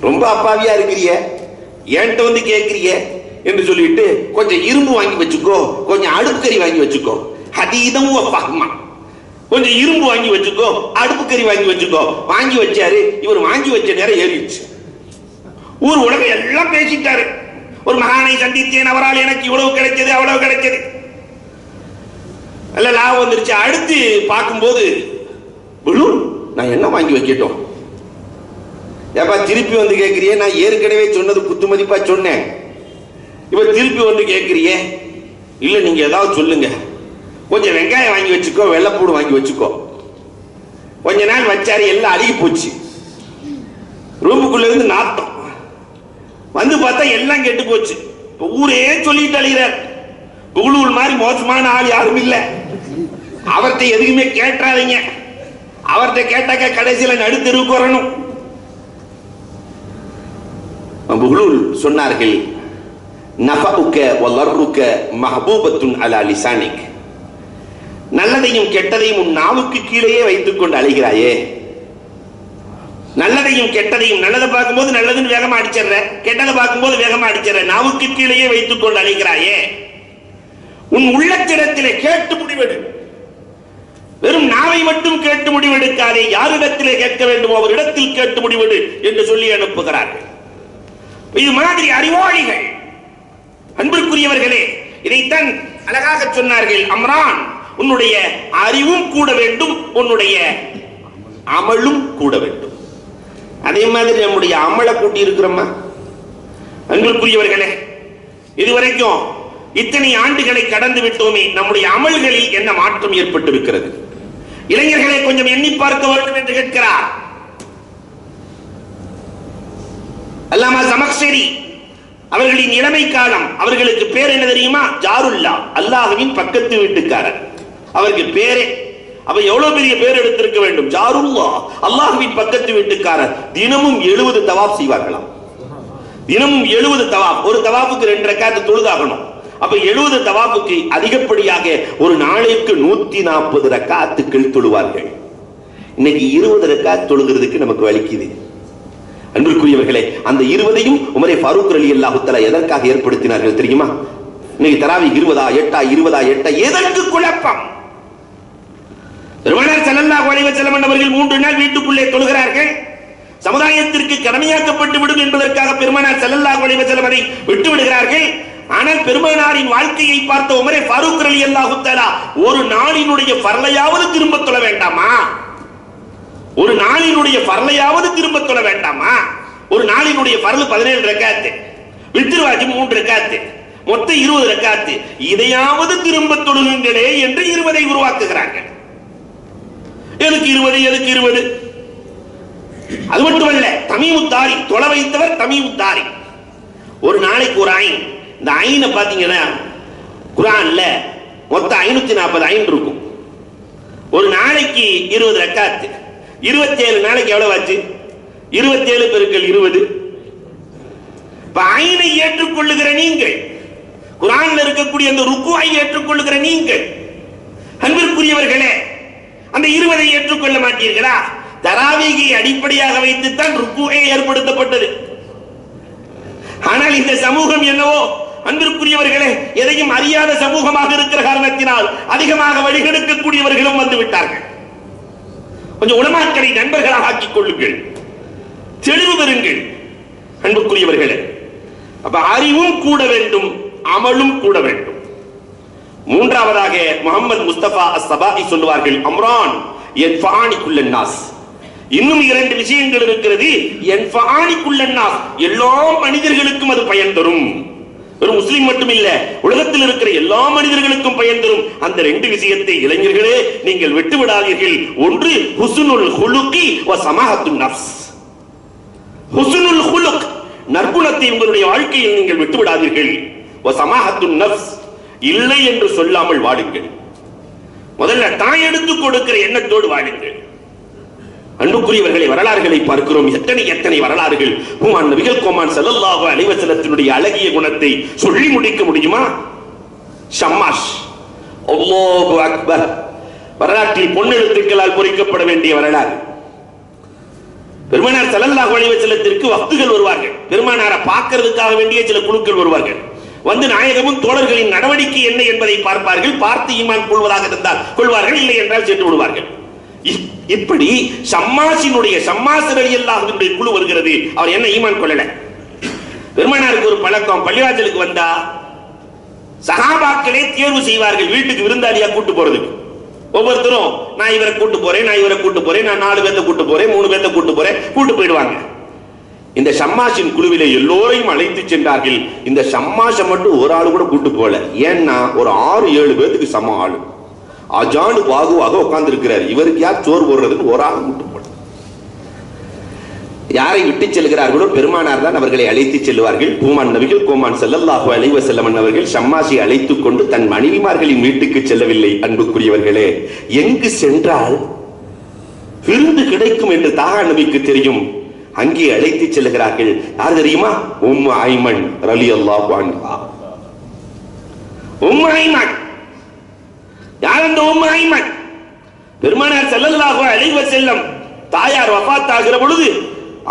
ரொம்ப அப்பாவியா இருக்கிறிய, என்கிட்ட வந்து கேட்கிறிய என்று சொல்லிட்டு, கொஞ்சம் இரும்பு வாங்கி வச்சுக்கோ, கொஞ்சம் அடுப்புக்கறி வாங்கி வச்சுக்கோ, அதீதம் பாக்குமா, கொஞ்சம் இரும்பு வாங்கி வச்சுக்கோ, அடுப்புக்கறி வாங்கி வச்சுக்கோ. வாங்கி வச்சாரு. இவர் வாங்கி வச்ச நேரம் ஏறிடுச்சு. ஊர் உலகம் எல்லாம் பேசிட்டாரு. ஒரு மகானை சந்தித்தேன், அவரால் எனக்கு இவ்வளவு கிடைச்சது, அவ்வளவு கிடைச்சது, நல்ல லாபம் வந்துருச்சு. அடுத்து பார்க்கும்போது, நான் என்ன வாங்கி வைக்கட்டும்? ஏப்பா திருப்பி வந்து கேட்கிறியே, நான் ஏற்கனவே சொன்னது குத்து மதிப்பா சொன்னேன், இப்ப திருப்பி வந்து கேட்கிறியே. இல்ல நீங்க ஏதாவது சொல்லுங்க, கொஞ்சம் வெங்காயம் வாங்கி வச்சுக்கோ, வெள்ளைப்பூடு வாங்கி வச்சுக்கோ. கொஞ்ச நாள் வச்சாரு, எல்லாம் அழுகி போச்சு. ரூமுக்குள்ள இருந்து நாத்தம் வந்து பார்த்தா எல்லாம் கெட்டு போச்சு. இப்ப ஊரே சொல்லிட்டு அழுகிறார், புகழூல் மாதிரி மோசமான ஆள் யாரும் இல்ல, அவர்கிட்ட எதுக்குமே கேட்டாதீங்க, அவர்கிட்ட கேட்டாக்க கடைசியில நடுத்தெருவுக்கு வரணும். புகழூல் சொன்னார்கள், நஃபஉக வலர்ருக மஹபூபத்துன் அலா லிசானிக், நல்லதையும் கெட்டதையும் உன் நாவுக்கு கீழேயே வைத்துக் கொண்டு அழைகிறாயே. நல்லதையும் கெட்டதையும், நல்லதை பார்க்கும்போது நல்லதுன்னு வேகமா அடிச்சிடுற, கெட்டதை பார்க்கும்போது வேகமா அடிச்சிடுற, நாவுக்கு கீழேயே வைத்துக் கொண்டு அழைகிறாயே. உன் உள்ளத்திடத்திலே கேட்டு முடிவெடு, வெறும் நாவை மட்டும் கேட்டு முடிவெடுக்காதே, யாரிடத்திலே கேட்க வேண்டுமோ அவரிடத்தில் கேட்டு முடிவெடு என்று சொல்லி அனுப்புகிறார்கள். இது மாதிரி அறிவாளிகள். அன்பிற்குரியவர்களே, இதைத்தான் அழகாக சொன்னார்கள். அம்ரான், உன்னுடைய அறிவும் கூட வேண்டும், உன்னுடைய அமலும் கூட வேண்டும். அதே மாதிரி நம்முடைய அமலை கூட்டி இருக்கிறோமா? அன்பிற்குரியவர்களே, இதுவரைக்கும் இத்தனை ஆண்டுகளை கடந்து விட்டோமே, நம்முடைய அமல்களில் என்ன மாற்றம் ஏற்பட்டிருக்கிறது? இளைஞர்களை கொஞ்சம் எண்ணி பார்க்க வேண்டும் என்று கேட்கிறார் அல்லாமா ஜமக்ஷரி. அவர்களின் இளமை காலம், அவர்களுக்கு பேர் என்ன தெரியுமா? ஜாருல்லா, அல்லாஹ்வின் பக்கத்து வீட்டுக்காரர். அவருக்கு பேரே, அப்ப எவ்வளவு பெரிய பேர் எடுத்திருக்க வேண்டும்? ஜாருல்லா, அல்லாஹ்வின் பக்கத்து வீட்டுக்காரர். தினமும் 70 தவாப் செய்வார்களாம். தினமும் 70 தவாப். ஒரு தவாப்புக்கு 2 ரக்காத்து தொழுதாகணும். அப்ப 70 தவாப்புக்கு அதிகப்படியாக ஒரு நாளைக்கு 140 ரக்காத்துக்கள் தொழுவார்கள். இன்னைக்கு 20 ரக்காத் தொழுகிறதுக்கு நமக்கு வலிக்குது. அன்பிற்குரியவர்களே, அந்த 20ஐயும் உமரே ஃபாரூக் ரலியல்லாஹு தஆலா எதற்காக ஏற்படுத்தினார்கள் தெரியுமா? இன்னைக்கு தராவி 20 8 20 8 எதற்கு குழப்பம்? பெருமானார் ஸல்லல்லாஹு அலைஹி வஸல்லம் அவர்கள் 3 நாள் வீட்டுக்குள்ளே தொழுகிறார்கள். சமுதாயத்திற்கு கடமையாக்கப்பட்டு விடும் என்பதற்காக பெருமானார் ஸல்லல்லாஹு அலைஹி வஸல்லம் அதை விட்டு விடுகிறார்கள். ஆனால் பெருமானாரின் வாழ்க்கையை பார்த்த உமரே ஃபாரூக் ரலியல்லாஹு தஆலா ஒரு நாளினுடைய ஃபர்லையாவது திரும்ப தொழ வேண்டாமா? ஒரு நாளினுடைய ஃபர்லையாவது திரும்ப தொழ வேண்டாமா? ஒரு நாளினுடைய ஃபர்ல் 17 ரக்காத், வித்ருவாஜி 3 ரக்காத்து, மொத்தம் 20 ரக்காத்து. இதையாவது திரும்ப தொழுகுங்களே என்று 20 உருவாக்குகிறார்கள். எதுக்கு 20? அது மட்டுமல்ல, தமீமுத்தாரி தொலை வைத்தவர் தமீமுத்தாரி. ஒரு நாளைக்கு ஒரு ஐன். இந்த ஐனை பாத்தீங்கன்னா குர்ஆன்ல மொத்தம் 540 ஐன் இருக்கும். ஒரு நாளைக்கு 20 ரக்காத்து, 27 நாளைக்கு எவ்வளவு ஆச்சு? 27 பெருக்கல் 20. ஐனை ஏற்றுக்கொள்ளுகிற நீங்கள், குர்ஆன்ல இருக்கக்கூடிய அந்த ருக்குவை ஏற்றுக்கொள்ளுகிற நீங்கள், அன்பிற்குரியவர்களே, அந்த 20 ஏற்றுக்கொள்ள மாட்டீர்களா? தராவீகை அடிப்படையாக வைத்துத்தான் ருக்குவே ஏற்படுத்தப்பட்டது. ஆனால் இந்த சமூகம் என்னவோ, அன்பிற்குரியவர்களே, எதையும் அறியாத சமூகமாக இருக்கிற காரணத்தினால் அதிகமாக வழிகெடுக்கக்கூடியவர்களும் வந்து விட்டார்கள். கொஞ்சம் உலமாக்களை நண்பர்களாக ஆக்கிக் கொள்ளுங்கள், தெளிவு பெறுங்கள் அன்புக்குரியவர்களே. அப்ப அறிவும் கூட வேண்டும், அமலும் கூட வேண்டும். மூன்றாவதாக முகமது முஸ்தபா அஸ்-சபாஹி சொல்லுவார்கள், அம்ரான் யன்ஃபஆனி குல்லன்னாஸ். இன்னும் 2 விஷயங்கள் இருக்கிறது. யன்ஃபஆனி குல்லன்னாஸ், எல்லா மனிதர்களுக்கும் அது பயன் தரும். ஒரு முஸ்லிம் மட்டும் இல்ல, உலகத்தில் இருக்கிற எல்லா மனிதர்களுக்கும் பயன் தரும். அந்த 2 விஷயத்தை இளைஞர்களே நீங்கள் விட்டு விடாதீர்கள். ஒன்று ஹுஸ்னுல் ஹுலுகி வ சமாஹத்துன் நஃப்ஸ். ஹுஸ்னுல் ஹுலுக், நற்குணத்தை உங்களுடைய வாழ்க்கையில் நீங்கள் விட்டு விடாதீர்கள். வ சமாஹத்துன் நஃப்ஸ், இல்லை என்று சொல்லாமல் வாடுங்கள். முதல்ல தாய் எடுத்து கொடுக்கிற எண்ணத்தோடு வாடுங்கள். அன்புக்குரியவர்களை, வரலாறுகளை பார்க்கிறோம். எத்தனை வரலாறுகள். ஹுமான் நபிகள் கோமான் ஸல்லல்லாஹு அலைஹி வஸல்லத்தினுடைய அழகிய குணத்தை சொல்லி முடிக்க முடியுமா? ஷம்மாஷ், அல்லாஹு அக்பர், வரலாற்றில் பொன்னெழுத்துக்களால் பொறிக்கப்பட வேண்டிய வரலாறு. பெருமானார் ஸல்லல்லாஹு அலைஹி வஸல்லத்திற்கு வக்துகள் வருவார்கள். பெருமானாரை பார்க்கிறதுக்காக வேண்டிய சில குழுக்கள் வருவார்கள். வந்து நாயகமும் தோழர்களின் நடவடிக்கை என்ன என்பதை பார்ப்பார்கள். பார்த்து ஈமான் கொள்வதாக இருந்தால் கொள்வார்கள், இல்லை என்றால் சென்று விடுவார்கள். இப்படி ஷம்மாஸினுடைய ஷம்மாஸ் ரலியல்லாஹு அன்ஹுடைய குழு வருகிறது. அவர் என்ன ஈமான் கொள்ளல. பெருமானாருக்கு ஒரு பழக்கம், பள்ளிவாசலுக்கு வந்தா சஹாபாக்களே தேர்வு செய்வார்கள் வீட்டுக்கு விருந்தாளியா கூட்டு போறதுக்கு. ஒவ்வொருத்தரும் நான் இவரை கூட்டு போறேன், நான் இவரை கூட்டு போறேன், நான் 4 பேர்த்த கூட்டு போறேன், 3 பேர்த்த கூட்டு போறேன், கூட்டு போயிடுவாங்க. இந்த ஷம்மாஸின் குழுவிலே எல்லோரையும் அழைத்து சென்றார்கள். இந்த ஷம்மாஸை மட்டும் ஒரு ஆளு கூட கூட்டு போல. ஏன்னா ஒரு 6-7 பேருக்கு சம ஆளு அஜானு பாகுவாக உட்கார்ந்து இருக்கிறார். இவருக்கு யார் சோறு போடுறதுன்னு ஒரு ஆள் கூட்டு போல. யாரை விட்டு செல்கிறார்களோ பெருமானார் தான் அவர்களை அழைத்து செல்வார்கள். பூமான் நபிகள் கோமான் ஸல்லல்லாஹு அலைஹி வஸல்லம் அவர்கள் ஷம்மாஸை அழைத்துக் கொண்டு தன் மனைவிமார்களின் வீட்டுக்கு செல்லவில்லை. அன்புக்குரியவர்களே, எங்கு சென்றால் விருந்து கிடைக்கும் என்று தாகா நபிக்கு தெரியும். அங்கே அழைத்து செல்கிறார்கள். யார் தெரியுமா? உம்மு ஐமன் ரலியல்லாஹு அன்ஹா. உம்மு ஐமன் யார்? அந்த உம்மு ஐமன் பெருமானார் ஸல்லல்லாஹு அலைஹி வஸல்லம் தாயார் வஃபாத் ஆகிற பொழுது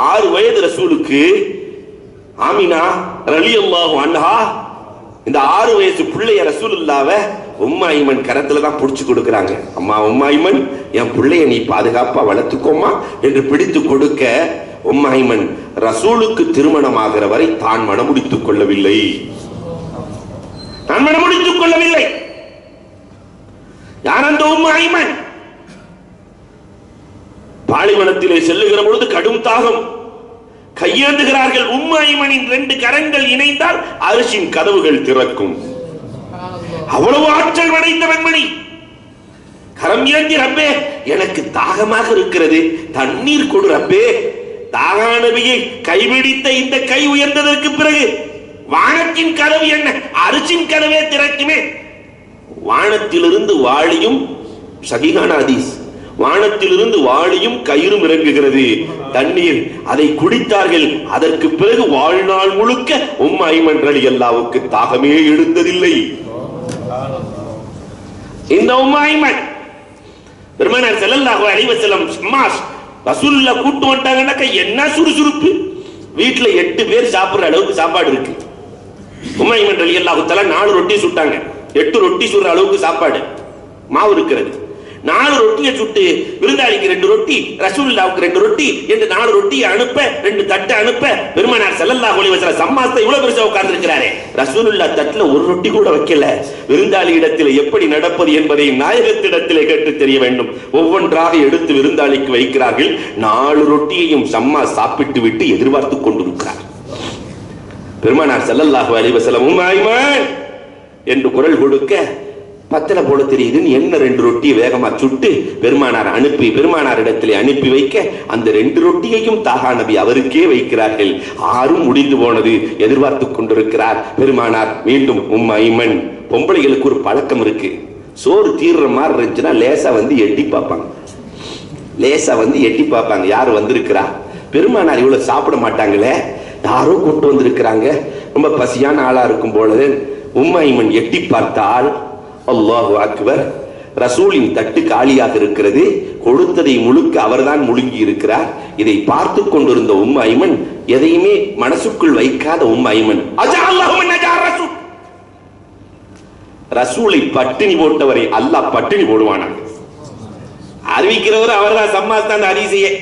6 வயது ரசூலுக்கு ஆமினா ரலியல்லாஹு அன்ஹா இந்த 6 வயசு பிள்ளைய ரசூலுல்லாஹ்வை உம்மு ஐமன் கரத்துல தான் பிடிச்சு கொடுக்கறாங்க. அம்மா உம்மு ஐமன், என் பிள்ளைய நீ பாதுகாப்பா வளர்த்துக்கோமா என்று பிடித்து கொடுக்க, உம்மு ஐமன் ரசூலுக்கு திருமணமாகிற வரை தான் மணமுடித்துக் கொள்ளவில்லை. நான் மணமுடித்துக் கொள்ளவில்லை. யார் அந்த உம்மு ஐமன்? பாலைவனத்திலே செல்லுகிற பொழுது கடும் தாகம், கையேந்துகிறார்கள். உம்மு ஐமனின் 2 கரங்கள் இணைந்தால் அரிசின் கதவுகள் திறக்கும். அவ்வளவு ஆற்றல் படைத்த வெண்மணி. கரம் ஏந்தி, ரப்பே எனக்கு தாகமாக இருக்கிறது, தண்ணீர் கொடு ரப்பே. தாகா நபியை கைபிடித்த இந்த கை உயர்ந்ததற்கு பிறகு வானத்தின் கதவு என்ன, அரிசின் கதவே திறக்குமே. வானத்திலிருந்து வாளியும், சஹீஹான ஹதீஸ், வானத்திலிருந்து வாளியும் கயிறும் இறங்குகிறது, தண்ணீர். அதை குடித்தார்கள். அதற்கு பிறகு வாழ்நாள் முழுக்க உம்மு ஐமன் ரலியல்லாஹுவுக்கு தாகமே எடுத்ததில்லை. இந்த உம்மு ஐமன் பெருமானார் ஸல்லல்லாஹு அலைஹி வஸல்லம் ஷம்மாஸ் ரசூலுல்லாஹ் கூட்டு வந்தாங்கன்னாக்க என்ன சுறுசுறுப்பு. வீட்டுல 8 பேர் சாப்பிடுற அளவுக்கு சாப்பாடு இருக்கு. உம்மு ஐமன் ரலியல்லாஹு தஆலா 4 ரொட்டி சுட்டாங்க. 8 ரொட்டி சுடுற அளவுக்கு சாப்பாடு மாவு இருக்கிறது. 4 ரொட்டியை சுட்டு விருந்தாளிக்கு 2 ரொட்டி, ரசூலுல்லாஹ்வுக்கு 2 ரொட்டி என்று 4 ரொட்டியை அனுப்ப, 2 தட்டு அனுப்ப, பெருமானார் ஸல்லல்லாஹு அலைஹி வஸல்லம் சம்மாஸ்த இவ்வளவு பெருசா உட்கார்ந்து இருக்கிறாரே, ரசூலுல்லாஹ் தட்டுல 1 ரொட்டி கூட வைக்கல. விருந்தாளி இடத்தில் எப்படி நடப்பது என்பதை நாயகத்திடத்திலே கேட்டு தெரிய வேண்டும். ஒவ்வொன்றாக எடுத்து விருந்தாளிக்கு வைக்கிறார்கள். 4 ரொட்டியையும் சம்மா சாப்பிட்டு விட்டு எதிர்பார்த்து கொண்டிருக்கிறார். பெருமானார் ஸல்லல்லாஹு அலைஹி வஸல்லம் உம்மு ஐமன் என்று குரல் கொடுக்க பத்தல போல தெரியுதுன்னு என்ன 2 ரொட்டியை வேகமா சுட்டு பெருமானார் இடத்திலே அனுப்பி வைக்க அந்த 2 ரொட்டியையும் தாகா நபி அவருக்கே வைக்கிறார்கள். 6 முடிந்து போனது. எதிர்பார்த்து கொண்டிருக்கிறார் பெருமானார். மீண்டும் உம்மு ஐமன். பொம்பளைகளுக்கு ஒரு பழக்கம் இருக்கு, சோறு தீர்ற மாதிரி இருந்துச்சுன்னா லேசா வந்து எட்டி பார்ப்பாங்க யாரு வந்திருக்கிறா. பெருமானார் இவ்வளவு சாப்பிட மாட்டாங்களே, யாரோ கூட்டு வந்திருக்கிறாங்க, ரொம்ப பசியான ஆளா இருக்கும் பொழுது உம்மு ஐமன் எட்டி பார்த்தால் அல்லாஹு அக்பர், ரசூலின் தட்டு காலியாக இருக்கிறது. கொடுத்ததை முழுக்க அவர்தான் முழுங்கி இருக்கிறார். இதை பார்த்து கொண்டிருந்த உம்மு ஐமன், எதையுமே மனசுக்குள் வைக்காத உம்மு ஐமன், ரசூலை பட்டினி போட்டவரை அல்லாஹ் பட்டினி போடுவானாங்க. அறிவிக்கிறவர் அவர்தான், சம்மாஸ்தான் ஹதீஸையே.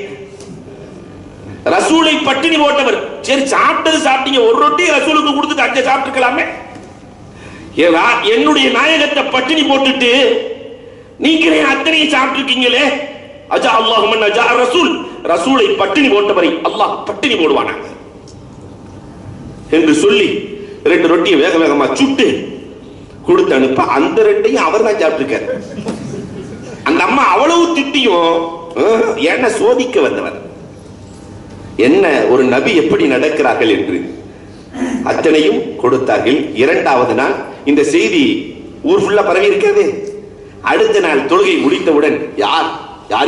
ரசூலை பட்டினி போட்டவர். சரி, சாப்பிட்டீங்க, ஒரு ரொட்டி ரசூலுக்கு கொடுத்துட்டு 5 சாப்பிட்டுக்கலாமே. என்னுடைய நாயகத்தை பட்டினி போட்டுட்டு நீங்களே அத்தனையும் சாப்பிட்டுருக்கீங்களே. அஜா அல்லாஹும்மன் அஜா ரசூல், ரசூலை பட்டினி போட்டவரை அல்லாஹ் பட்டினி போடுவானாங்க என்று சொல்லி 2 ரொட்டியை வேக வேகமா சுட்டு கொடுத்து அனுப்ப அந்த 2ஐயும் அவர் தான் சாப்பிட்டுருக்காரு. அந்த அம்மா அவ்வளவு திட்டியும் என்ன சோதிக்க வந்தவர், என்ன ஒரு நபி எப்படி நடக்கிறார்கள் என்று அத்தனையும் கொடுத்தார்கள். 2வது நாள் இந்த செய்தி ஊர் ஃபுல்லா பரவி இருக்கிறது. அடுத்த நாள் தொழுகை முடித்தவுடன்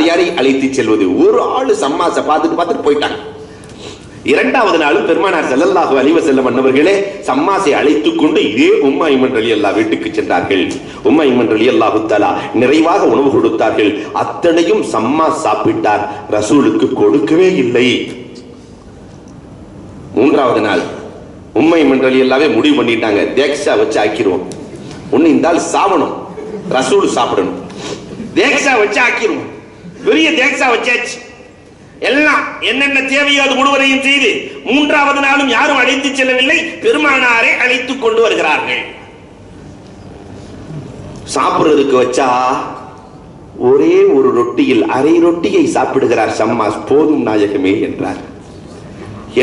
யாரை அழைத்து செல்வது, ஒரு ஆளு சம்மாச பார்த்துட்டு போயிட்டாங்க. 2வது நாளும் பெருமானார் ஸல்லல்லாஹு அலைஹி வஸல்லம் அன்னவர்களே சம்மாசை அழைத்துக் கொண்டு இதே உம்மு ஐமன் ரலியல்லாஹு வீட்டுக்கு சென்றார்கள். உம்மு ஐமன் ரலியல்லாஹு தஆலா நிறைவாக உணவு கொடுத்தார்கள். அத்தனையும் சம்மாஸ் சாப்பிட்டார், ரசூலுக்கு கொடுக்கவே இல்லை. 3வது நாள் உம்மு ஐமன் ரலியல்லாஹு முடிவு பண்ணிட்டாங்க, தேக்ஷா வச்சு ஆக்கிடுவோம். ஒண்ணு இருந்தால் சாவணும், ரசூல் சாப்பிடணும், தேக்ஷா வச்சு ஆக்கிடுவோம். பெரிய தேக்ஷா வச்சாச்சு. எல்லாம் என்னென்ன தேவையோ அது முழுவதையும் செய்து 3வது நாளும் யாரும் அழைத்து செல்லவில்லை, பெருமானாரை அழைத்துக் கொண்டு வருகிறார்கள். சாப்பிடுறதுக்கு வச்சா ஒரே ஒரு ரொட்டியில் அரை ரொட்டியை சாப்பிடுகிறார் சம்மாஸ். போதும் நாயகமே என்றார்.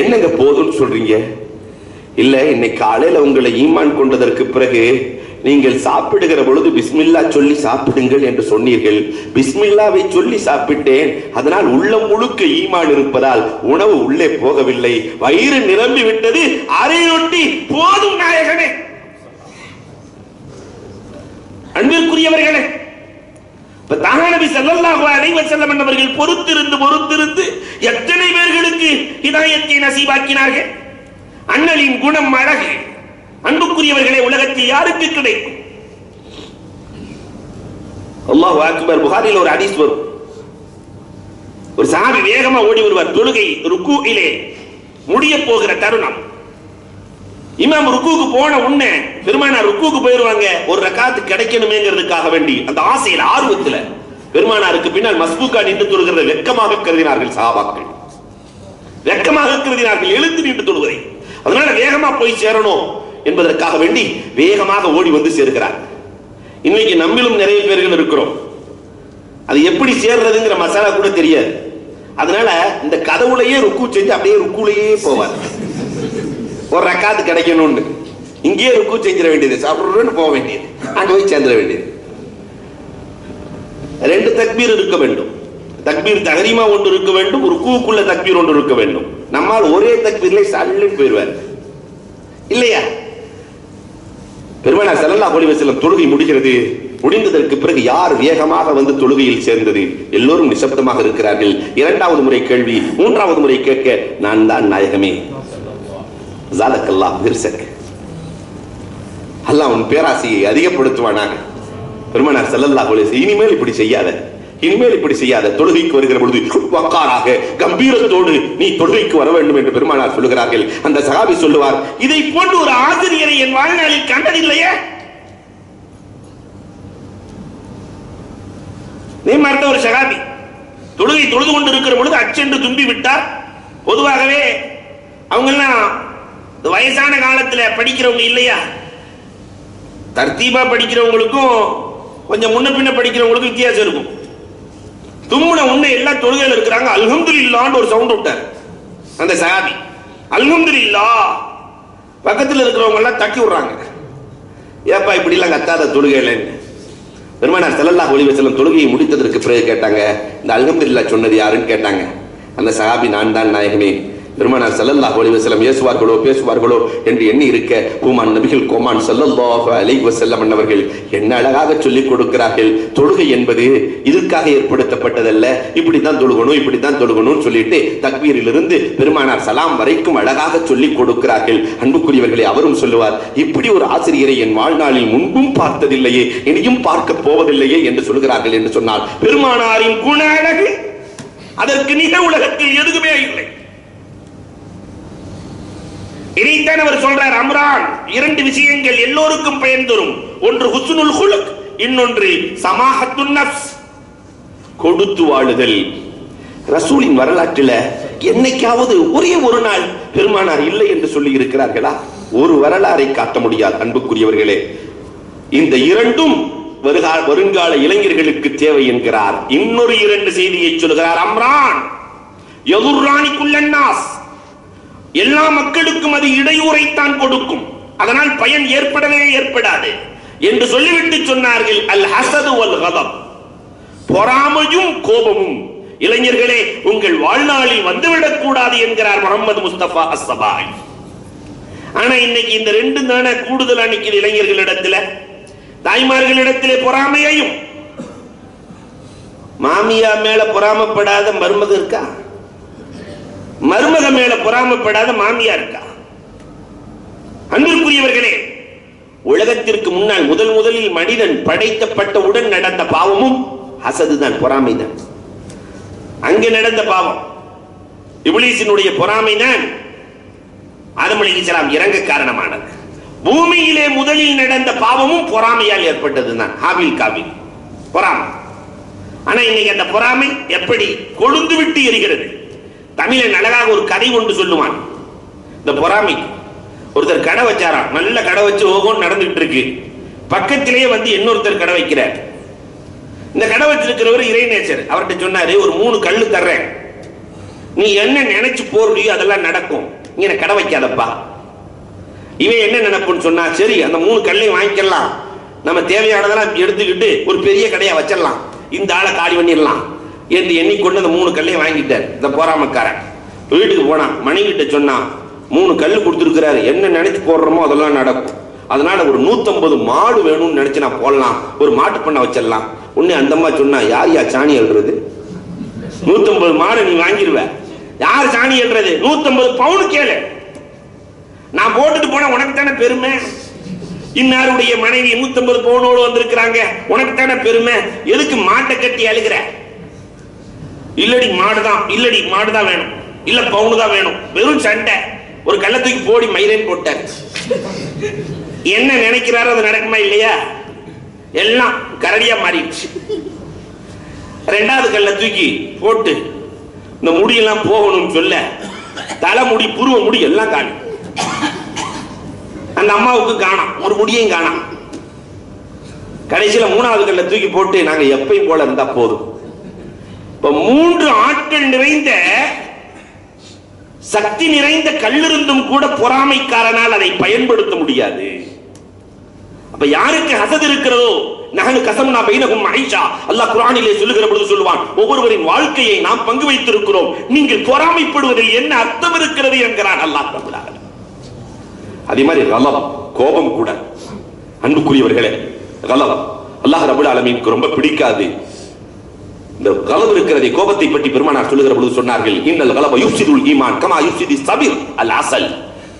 என்னங்க போதும் சொல்றீங்க? இல்ல, இன்னைக்கு காலையில உங்களை ஈமான் கொண்டதற்கு பிறகு நீங்கள் சாப்பிடுகிற பொழுது பிஸ்மில்லா சொல்லி சாப்பிடுங்கள் என்று சொன்னீர்கள். பிஸ்மில்லாவை சொல்லி சாப்பிட்டேன், அதனால் உள்ளம் முழுக்க ஈமான் இருப்பதால் உணவு உள்ளே போகவில்லை, வயிறு நிரம்பி விட்டது, அரை ரொட்டி போதும் நாயகமே. அன்பிற்குரியவர்களே, தாஹா நபி ஸல்லல்லாஹு அலைஹி வஸல்லம் அவர்கள் பொறுத்திருந்து எத்தனை பேர்களுக்கு ஹிதாயத்தை நசீபாக்கினார்கள். அண்ணலின் குணம் அழகு. அன்புக்குரியவர்களே, உலகத்தில் யாருக்கு கிடைக்கும்? அல்லாஹு அக்பர். புகாரில் ஒரு ஹதீஸ் வரும், ஒரு சஹாபி வேகமா ஓடி வருவார். தொழுகை ருக்கூஇலே முடிய போகிற தருணம், இமாம் ருக்கூக்கு போன உடனே பெருமானார் ருக்கூக்கு போயிருவாங்க. ஒரு ரக்காத்து கிடைக்கணுமேங்கிறதுக்காக வேண்டி அந்த ஆசையில் ஆர்வத்துல பெருமானாருக்கு பின்னால் மஸ்பூக்கா நின்று தொழுகிறத வெட்கமாக கருதினார்கள் சஹாபாக்கள். வெட்கமாக கருதினார்கள் எழுந்து நின்று தொழுவதை. அதனால வேகமா போய் சேரணும் என்பதற்காக வேண்டி வேகமாக ஓடி வந்து சேர்க்கிறார். இன்னைக்கு நம்மிலும் நிறைய பேர்கள் இருக்கிறோம், அது எப்படி சேர்றதுங்கிற மசாலா கூட தெரியாது. அதனால இந்த கதவுலையே ருக்கு செஞ்சு அப்படியே ருக்குலையே போவார். ஒரு ரக்காத்து கிடைக்கணும்னு இங்கேயே ருக்கு செஞ்சிட வேண்டியது, சாப்பிடுறோன்னு போக வேண்டியது, அங்க போய் சேர்ந்துட வேண்டியது. 2 தக்பீர் இருக்க வேண்டும். தக்பீர் தஹரீமா ஒன்று இருக்க வேண்டும், ருக்குவுக்குள்ள தக்பீர் ஒன்று இருக்க வேண்டும். நம்மால் ஒரே தக்பீர்ல சல்லுன்னு போயிடுவார் இல்லையா? பெருமானார் ஸல்லல்லாஹு அலைஹி வஸல்லம் தொழுகை முடிந்ததற்கு பிறகு யார் வேகமாக வந்து தொழுகையில் சேர்ந்தது? எல்லோரும் நிசப்தமாக இருக்கிறார்கள். 2வது முறை கேள்வி, 3வது முறை கேட்க, நான் தான் நாயகமே. ஜாலக்கல்லாஹ் விர்சக். அல்லாஹ் உன் பேராசையை அதிகப்படுத்துவானாக. பெருமானார் ஸல்லல்லாஹு அலைஹி வஸல்லம் இனிமேல் இப்படி செய்யாத, தொழுகைக்கு வருகிற பொழுது வக்காராக கம்பீரத்தோடு நீ தொழுகைக்கு வர வேண்டும் என்று பெருமானார் சொல்லுகிறார்கள். அந்த சஹாபி சொல்லுவார், இதை போன்று ஒரு ஆசிரியரை என் வாழ்நாளில் கண்டதில்லையே. நேர்மார்த்த ஒரு சஹாபி தொழுகை தொழுது கொண்டு இருக்கிற பொழுது அச்சென்று தும்பி விட்டார். பொதுவாகவே அவங்க எல்லாம் வயசான காலத்துல படிக்கிறவங்க இல்லையா, தர்த்தீபா படிக்கிறவங்களுக்கும் கொஞ்சம் முன்ன பின்ன படிக்கிறவங்களுக்கும் வித்தியாசம் இருக்கும். தும்முன உன்னை எல்லாம் தொழுகையில் இருக்கிறாங்க, அல்ஹம்துலில்லாஹ்னு ஒரு சவுண்ட் விட்டார் அந்த சஹாபி. அல்ஹம்துலில்லாஹ் பக்கத்தில் இருக்கிறவங்க எல்லாம் தட்டி விடுறாங்க. ஏப்பா இப்படி எல்லாம் கத்தாத தொழுகையிலன்னு. பெருமானார் ஸல்லல்லாஹு அலைஹி வஸல்லம் தொழுகையை முடித்ததற்கு பிறகு கேட்டாங்க, இந்த அல்ஹம்துலில்லாஹ் சொன்னது யாருன்னு கேட்டாங்க. அந்த சஹாபி, நான் தான் நாயகமே. பெருமானார் ஸல்லல்லாஹு அலைஹி வஸல்லம் பேசுவார்களோ என்று எண்ணி இருக்க ஹுமான் நபிகள் கோமான் ஸல்லல்லாஹு அலைஹி வஸல்லம் அவர்கள் என்ன அழகாக சொல்லிக் கொடுக்கிறார்கள். தொழுகை என்பது இதுக்காக ஏற்படுத்தப்பட்டதல்ல, இப்படித்தான் தொழுகணும் சொல்லிட்டு தக்பீரிலிருந்து பெருமானார் சலாம் வரைக்கும் அழகாக சொல்லிக் கொடுக்கிறார்கள். அன்புக்குரியவர்களே, அவரும் சொல்லுவார், இப்படி ஒரு ஆசிரியரை என் வாழ்நாளில் முன்பும் பார்த்ததில்லையே, இனியும் பார்க்க போவதில்லையே என்று சொல்கிறார்கள். என்று சொன்னால் பெருமானாரின் குண அழகு அதற்கு நிக உலகத்தில் எதுவுமே இல்லை. இதைத்தான் அவர் சொல்றார். அம்ரான், இரண்டு விஷயங்கள் எல்லோருக்கும் பயன் தரும். ஒன்று ஹுஸ்னுல் குலுக், இன்னொன்று சமாஹத்துன் நஃப்ஸ், கொடுத்து வாழுதல். ரசூலின் வரலாற்றில் என்னைக்காவது ஒரே ஒரு நாள் பெருமானார் இல்லை என்று சொல்லி இருக்கிறார்களா? ஒரு வரலாறை காட்ட முடியாது. அன்புக்குரியவர்களே, இந்த இரண்டும் வருங்கால இளைஞர்களுக்கு தேவை என்கிறார். இன்னொரு இரண்டு செய்தியை சொல்கிறார். அம்ரான் யதுர்ரானி குல்லன்னாஸ், எல்லா மக்களுக்கும் அது இடையூறைத்தான் கொடுக்கும், அதனால் பயன் ஏற்படாது என்று சொல்லிவிட்டு சொன்னார்கள், அல் ஹஸது வல் கதப், பொறாமையும் கோபமும் இளைஞர்களே உங்கள் வாழ்நாளில் வந்துவிடக் கூடாது என்கிறார் முஹம்மது முஸ்தபா அஸ்ஸபாய். ஆனா இன்னைக்கு இந்த ரெண்டும் தானே கூடுதல் அணிக்கிற இளைஞர்களிடத்துல. தாய்மார்களிடத்திலே பொறாமையையும். மாமியா மேல பொறாமப்படாத மருமக இருக்கா? மருமக மேல பொறாமப்படாத மாமியா இருக்கா? அன்பிற்குரியவர்களே, உலகத்திற்கு முன்னால் முதலில் மனிதன் படைக்கப்பட்டவுடன் நடந்த பாவமும் ஹசதுதான், பொறாமைதான். அங்கே நடந்த பாவம் இப்லீஸினுடைய பொறாமைதான் ஆதம் அலைஹிஸ்ஸலாம் இறங்க காரணமானது. பூமியிலே முதலில் நடந்த பாவமும் பொறாமையால் ஏற்பட்டதுதான், ஹாபில் காபில் பொறாமை. ஆனா இன்னைக்கு அந்த பொறாமை எப்படி கொழுந்து விட்டு எரிகிறது. தமிழன் அழகாக ஒரு கதை ஒன்று சொல்லுவான். இந்த பொறாமை, ஒருத்தர் கடை வச்சாராம், நல்ல கடை வச்சு ஓகோன்னு நடந்துட்டு இருக்கு. பக்கத்திலேயே வந்து இன்னொருத்தர் கடை வைக்கிறார். இந்த கடை வச்சிருக்கிறவர் இறைநேசர். அவர்கிட்ட சொன்னாரு, ஒரு 3 கல்லு தர்றேன், நீ என்ன நினைச்சு போறியோ அதெல்லாம் நடக்கும், இங்க கடை வைக்காதப்பா. இவன் என்ன நினைப்புன்னு சொன்னா, சரி அந்த 3 கல்லையும் வாங்கிக்கலாம், நம்ம தேவையானதெல்லாம் எடுத்துக்கிட்டு ஒரு பெரிய கடையா வச்சிடலாம், இந்த ஆளை காலி பண்ணிடலாம் என்று எண்ணிக்கொண்டு அந்த 3 கல்லையும் வாங்கிட்டார். இந்த பொறாமக்காரன் வீட்டுக்கு போனான், மனைவிட்ட சொன்னான், 3 கல்லு கொடுத்துருக்கிறாரு, என்ன நினைச்சு போடுறோமோ அதெல்லாம் நடக்கும், அதனால ஒரு 150 மாடு வேணும்னு நினைச்சு நான் போடலாம், ஒரு மாட்டு பண்ண வச்சிடலாம். உடனே அந்த அம்மா சொன்னா, யார் சாணி எழுறது? 150 மாடு நீ வாங்கிடுவ, யார் சாணி எழுறது? 150 பவுன் கேளு, நான் போட்டுட்டு போனா உனக்கு தானே பெருமை. இன்னாருடைய மனைவி 150 பவுனோடு வந்திருக்கிறாங்க, உனக்கு தானே பெருமை, எதுக்கு மாட்டை கட்டி அழுகிற? இல்லடி மாடுதான் வேணும், இல்ல பவுனு தான் வேணும். வெறும் சண்டை. ஒரு கள்ளத்துக்கு போடி மயிரேன் போட்டார். என்ன நினைக்கிறாரோ அது நடக்குமா இல்லையா? எல்லாம் கரடியா மாறிடுச்சு. 2வது கல்ல தூக்கி போட்டு இந்த முடியெல்லாம் போகணும்னு சொல்ல, தலைமுடி புருவ முடி எல்லாம் காணும். அந்த அம்மாவுக்கு காணாம், ஒரு முடியையும் காணாம். கடைசியில 3வது கல்ல தூக்கி போட்டு, நாங்க எப்பயும் போல இருந்தா போதும். இப்ப 3 ஆட்கள் நிறைந்த சக்தி நிறைந்த கல்லிருந்தும் கூட பொறாமைக்காரனால் அதை பயன்படுத்த முடியாது. அப்ப யாருக்கு ஹசத் இருக்கிறதோ, நஹனு கஸம்னா பைனஹும் மஈஷா, அல்லாஹ் குர்ஆனிலே சொல்லுகிற பொழுது சொல்வான், ஒவ்வொருவரின் வாழ்க்கையை நாம் பங்கு வைத்திருக்கிறோம், நீங்கள் பொறாமைப்படுவதில் என்ன அர்த்தம் இருக்கிறது என்கிறான் அல்லாஹ் ரப்பல் ஆலமீன். அதே மாதிரி கலப், கோபம் கூட. அன்புக்குரியவர்களே, கலப் அல்லாஹ் ரப்பல் ஆலமீனுக்கு ரொம்ப பிடிக்காது. இந்த கலப் இருக்கிறதை, கோபத்தை பற்றி பெருமானார் சொல்லுகிற பொழுது சொன்னார்கள், இன்னல் கலப யுஃப்ஸிதுல் ஈமான் கமா யுஃப்ஸிதி ஸபிர் அல் அஸல்.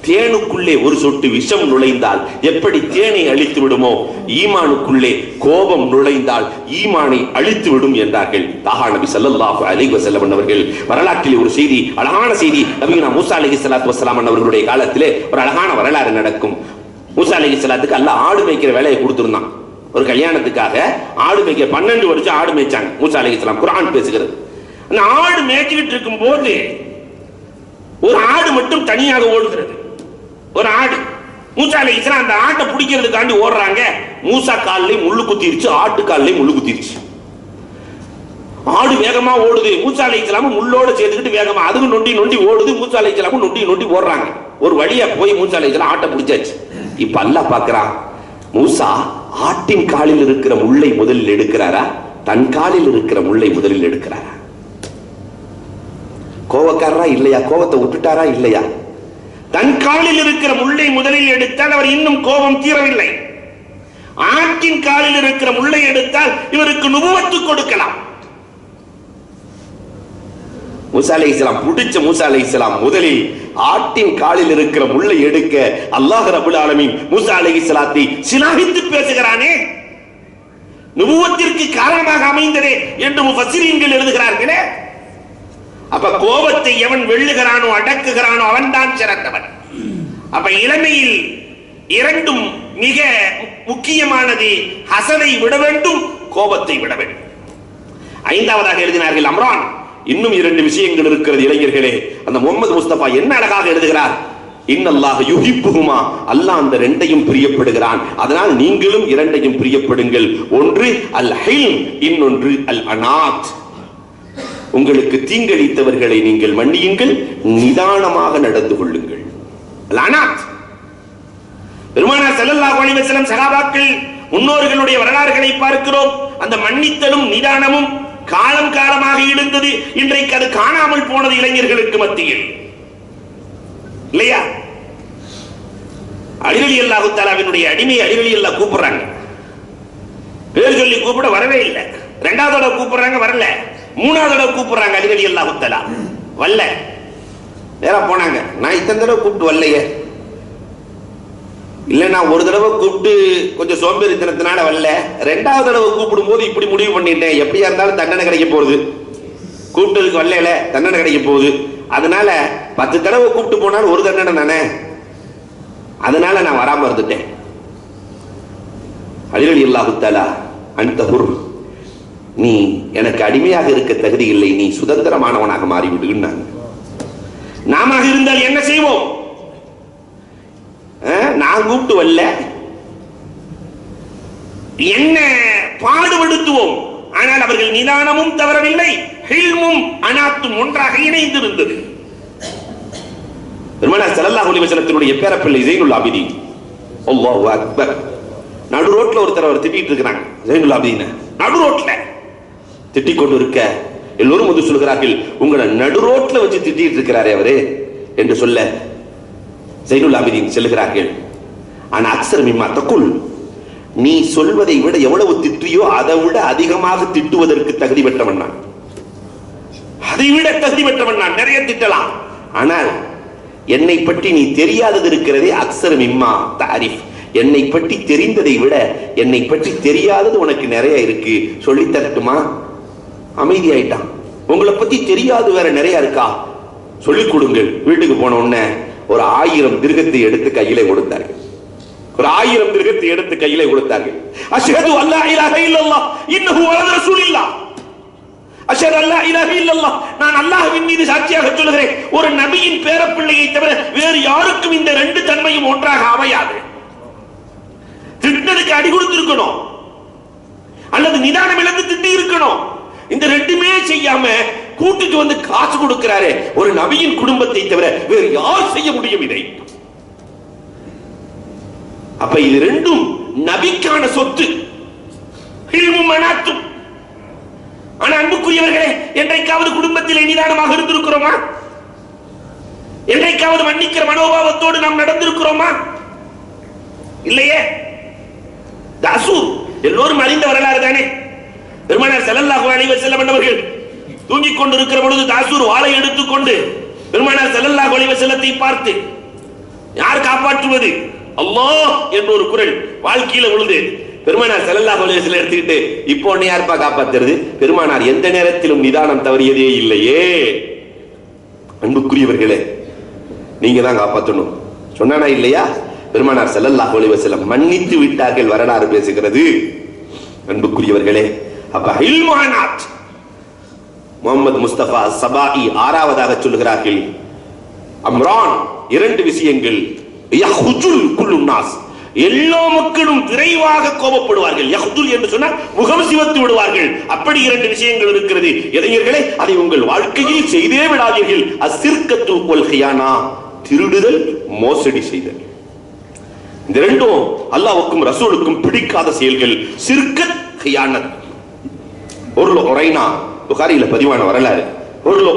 தேனுக்குள்ளே ஒரு சொட்டு விஷம் நுழைந்தால் எப்படி தேனை அழித்து விடுமோ, ஈமானுக்குள்ளே கோபம் நுழைந்தால் ஈமானை அழித்து விடும் என்றார்கள் தாஹா நபி ஸல்லல்லாஹு அலைஹி வஸல்லம் அவர்கள். வரலாற்றில் ஒரு செய்தி, அழகான செய்தி. நபியுனா மூசா அலைஹிஸ்ஸலாத்து வஸ்ஸலாம் அவர்களுடைய காலத்திலே ஒரு அழகான வரலாறு நடக்கும். மூசா அலைஹிஸ்ஸலாத்துக்கு அல்லாஹ் ஆடு மேய்க்கிற வேலையை கொடுத்திருந்தான். ஒரு கல்யாணத்துக்காக ஆடு மேய்க்க 12 வருஷம் ஆடு மேய்ச்சாங்க மூசா அலைஹிஸ்ஸலாம். குர்ஆன் பேசுகிறது. அந்த ஆடு மேய்ச்சிட்டு இருக்கும் போது ஒரு ஆடு மட்டும் தனியாக ஓடுகிறது. ஒரு ஆடு. மூசா அலைஹிஸ்ஸலாம் அந்த ஆட்டை பிடிக்கிறதுக்காண்டி ஓடுறாங்க. மூசா கால்ல முள்ளு குத்திருச்சு, ஆட்டு கால்ல முள்ளு குத்திருச்சு. ஆடு வேகமா ஓடுது, மூசா அலைஹிஸ்ஸலாம் முள்ளோட சேர்த்துக்கிட்டு வேகமா அதுவும் நொண்டி நொண்டி ஓடுது, மூசா அலைஹிஸ்ஸலாம் நொண்டி நொண்டி ஓடுறாங்க. ஒரு வழியா போய் மூசா அலைஹிஸ்ஸலாம் ஆட்டை பிடிச்சாச்சு. இப்ப அல்லாஹ் பார்க்கறான், மூசா ஆட்டின் காலில் இருக்கிற முள்ளை முதலில் எடுக்கிறாரா, தன் காலில் இருக்கிற முள்ளை முதலில் எடுக்கிறாரா? கோவக்காரரா இல்லையா, கோவத்தை விட்டுட்டாரா இல்லையா? தன் காலில் இருக்கிற முள்ளை முதலில் எடுத்தால் அவர் இன்னும் கோபம் தீரவில்லை. ஆட்டின் காலில் இருக்கிற முள்ளை எடுத்தால் இவருக்கு நுபுவத்து கொடுக்கலாம். மூசா அலைஹிஸ்ஸலாம் பிடிச்ச மூசா அலைஹிஸ்ஸலாம் முதலில் ஆட்டின் காலில் இருக்கிற முள்ளை எடுக்க அல்லாஹ் ரப்பல் ஆலமீன் மூசா அலைஹிஸ்ஸலாத்தை சிலாகித்து பேசுகிறானே, நுபுவத்திற்கு காரணமாக அமைந்ததே என்று முஃபஸ்ஸிரீன்கள் எழுதுகிறார்களே. அப்ப கோபத்தை எவன் வெல்லுகிறானோ அடக்குகிறானோ அவன் தான் சிறந்தவன். அப்ப இளமையில் இரண்டும் மிக முக்கியமானது. ஹசனை விட வேண்டும், கோபத்தை விட வேண்டும். ஐந்தாவதாக எழுதினார்கள் அம்ரான். இன்னும் இரண்டு விஷயங்கள் இருக்கிறது இளைஞர்களே. அந்த முகமது முஸ்தபா என்ன அழகாக எழுதுகிறார், இன்னல்லாஹ் யுஹிப்புஹுமா, அல்லாஹ் அந்த ரெண்டையும் பிரியப்படுகிறான், அதனால் நீங்களும் இரண்டையும் பிரியப்படுங்கள். ஒன்று அல் ஹில்ம், இன்னொன்று அல் அனாத். உங்களுக்கு தீங்களித்தவர்களை நீங்கள் மன்னியுங்கள், நிதானமாக நடந்து கொள்ளுங்கள். அல் அனாத். பெருமானார் ஸல்லல்லாஹு அலைஹி வஸல்லம் சஹாபாக்கள் முன்னோர்களுடைய வரலாறுகளை பார்க்கிறோம். அந்த மன்னித்தலும் நிதானமும் காலம் காலமாக இருந்தது. இன்றைக்கு அது காணாமல் போனது இளைஞர்களுக்கு மத்தியில், இல்லையா? அலி ரலியல்லாஹு தஆலாவினுடைய அடிமை அலி ரலியல்லாஹு கூப்பிடுறாங்க, பேர் சொல்லி கூப்பிட வரவே இல்லை. இரண்டாவது தடவை கூப்பிடுறாங்க, வரல. மூணாவது தடவை கூப்பிடுறாங்க, அலி ரலியல்லாஹு தஆலா வரல. நேரா போனாங்க, நான் இத்தனை தடவை கூப்பிட்டு வரலையே. இல்ல, நான் ஒரு தடவை கூப்பிட்டு கொஞ்சம் சோம்பேறித்தனத்தினால வரல, ரெண்டாவது தடவை கூப்பிடும் போது இப்படி முடிவு பண்ணிட்டேன், எப்படியா இருந்தாலும் தண்டனை கிடைக்க போகுது, கூப்பிட்டதுக்கு வரல தண்டனை கிடைக்க போகுது, அதனால 10 தடவை கூப்பிட்டு போனாலும் ஒரு தண்டனை தானே, அதனால நான் வராம இருந்துட்டேன். அலி ரலியல்லாஹு தஆலா அன்த ஹுர், நீ எனக்கு அடிமையாக இருக்க தகுதி இல்லை, நீ சுதந்திரமானவனாக மாறிவிடுன்னாங்க. நாம இருந்தால் என்ன செய்வோம்? நான் கூப்பிட்டு வரல, என்ன பாடுபடுத்துவோம். ஆனால் அவர்கள் நிதானமும் தவறவில்லை, ஹில்மும் அனாத்தும் ஒன்றாக இணைந்திருந்தது. பெருமானார் ஸல்லல்லாஹு அலைஹி வஸல்லத்தினுடைய பேரப்பிள்ளை ஸைனுல் ஆபிதீன், அல்லாஹு அக்பர். நடு ரோட்ல ஒருத்தர் அவர் திட்டிட்டு இருக்காங்க, ஸைனுல் ஆபிதீன் நடு ரோட்ல திட்டிக் கொண்டு இருக்க எல்லோரும் வந்து சொல்கிறார்கள், உங்களை நடு ரோட்ல வச்சு திட்டிட்டு இருக்கிறாரே அவரு என்று சொல்ல ஸைனுல் ஆபிதீன் சொல்லுகிறார்கள், ஆனா அக்ஸர் மிம்மா தகுல், நீ சொல்வதை விட எவ்வளவு திட்டியோ அதை விட அதிகமாக திட்டுவதற்கு தகுதி பெற்றவன் நான், அதை விட தகுதி பெற்றவன் நான். நிறைய திட்டலாம், ஆனால் என்னை பற்றி நீ தெரியாதது இருக்கிறதே, அக்ஸர் மிம்மா தாரிஃப், என்னை பற்றி தெரிந்ததை விட என்னை பற்றி தெரியாதது உனக்கு நிறைய இருக்கு, சொல்லி தரட்டுமா? அமைதியாயிட்டான். உங்களை பத்தி தெரியாது வேற நிறைய இருக்கா, சொல்லிக் கொடுங்கள். வீட்டுக்கு போன உடனே ஒரு 1000 திர்ஹத்தை எடுத்து கையிலே கொடுத்தார்கள். ஒரு 1000 திர்ஹத்தை எடுத்து கையிலே கொடுத்தார்கள். அஷ்ஹது அல்லா இலாஹ இல்லல்லாஹ் இன்னஹு வலது ரசூலில்லாஹ், அஷ்ஹது அல்லா இலாஹ இல்லல்லாஹ், நான் அல்லாஹ்வின் மீது சாட்சியாக சொல்கிறேன், ஒரு நபியின் பேரப்பிள்ளையை தவிர வேறு யாருக்கும் இந்த ரெண்டு தன்மையும் ஒன்றாக அமையாது. திட்டத்துக்கு அடி கொடுத்திருக்கணும், அல்லது நிதானம் இழந்து திட்டி இருக்கணும். இந்த ரெண்டுமே செய்யாம கூட்டிட்டு வந்து காசு கொடுக்கிறாரே, ஒரு நபியின் குடும்பத்தை தவிர வேறு யார் செய்ய முடியும் இதை? அப்ப இது ரெண்டும் நபிக்கான சொத்து, ஹில்மும் அனாத்தும். ஆனா அன்புக்குரியவர்களே, என்றைக்காவது குடும்பத்தில் நிதானமாக இருந்திருக்கிறோமா? என்றைக்காவது மன்னிக்கிற மனோபாவத்தோடு நாம் நடந்திருக்கிறோமா? இல்லையே. தாசூர் எல்லோரும் அறிந்த வரலாறு தானே. பெருமானார் ஸல்லல்லாஹு அலைஹி வஸல்லம் அவர்கள் தூங்கிக் கொண்டிருக்கிற பொழுது தாசூர் வாளை எடுத்துக்கொண்டு பெருமானார் ஸல்லல்லாஹு அலைஹி வஸல்லத்தை பார்த்து, யார் காப்பாற்றுவது? அல்லாஹ் என்ற ஒரு குரல் வாழ்க்கையில விழுது. பெருமானார் ஸல்லல்லாஹு அலைஹி வஸல்லம் எடுத்துக்கிட்டு, இப்போ உன்னை யார்ப்பா காப்பாத்துறது? பெருமானார் எந்த நேரத்திலும் நிதானம் தவறியதே இல்லையே. அன்புக்குரியவர்களே, நீங்க தான் காப்பாற்றணும் சொன்னானா இல்லையா? பெருமானார் ஸல்லல்லாஹு அலைஹி வஸல்லம் மன்னித்து விட்டார்கள், வரலாறு பேசுகிறது. அன்புக்குரியவர்களே, அப்ப இல்மானாத் முகமது முஸ்தபா சபாஇ 6வதாக சொல்லுகிறார்கள், அம்ரான் 2 விஷயங்கள், யஹுஜுல் குல்லு நாஸ், எல்லா மக்களும் விரைவாக கோபப்படுவார்கள். யஹ்துல் என்று சொன்னால் முகம் சிவத்து விடுவார்கள். அப்படி இரண்டு விஷயங்கள் இருக்கிறது. இளைஞர்களே, அதை உங்கள் வாழ்க்கையில் செய்தே விடாதீர்கள். அஸ்ஸிர்கத்து வல் ஹியானா, திருடுதல், மோசடி செய்தல். இந்த ரெண்டும் அல்லாஹ்வுக்கும் ரசூலுக்கும் பிடிக்காத செயல்கள். சிர்கத், ஹியானத். உரைனா புகாரியில பதிவான வரலாறு.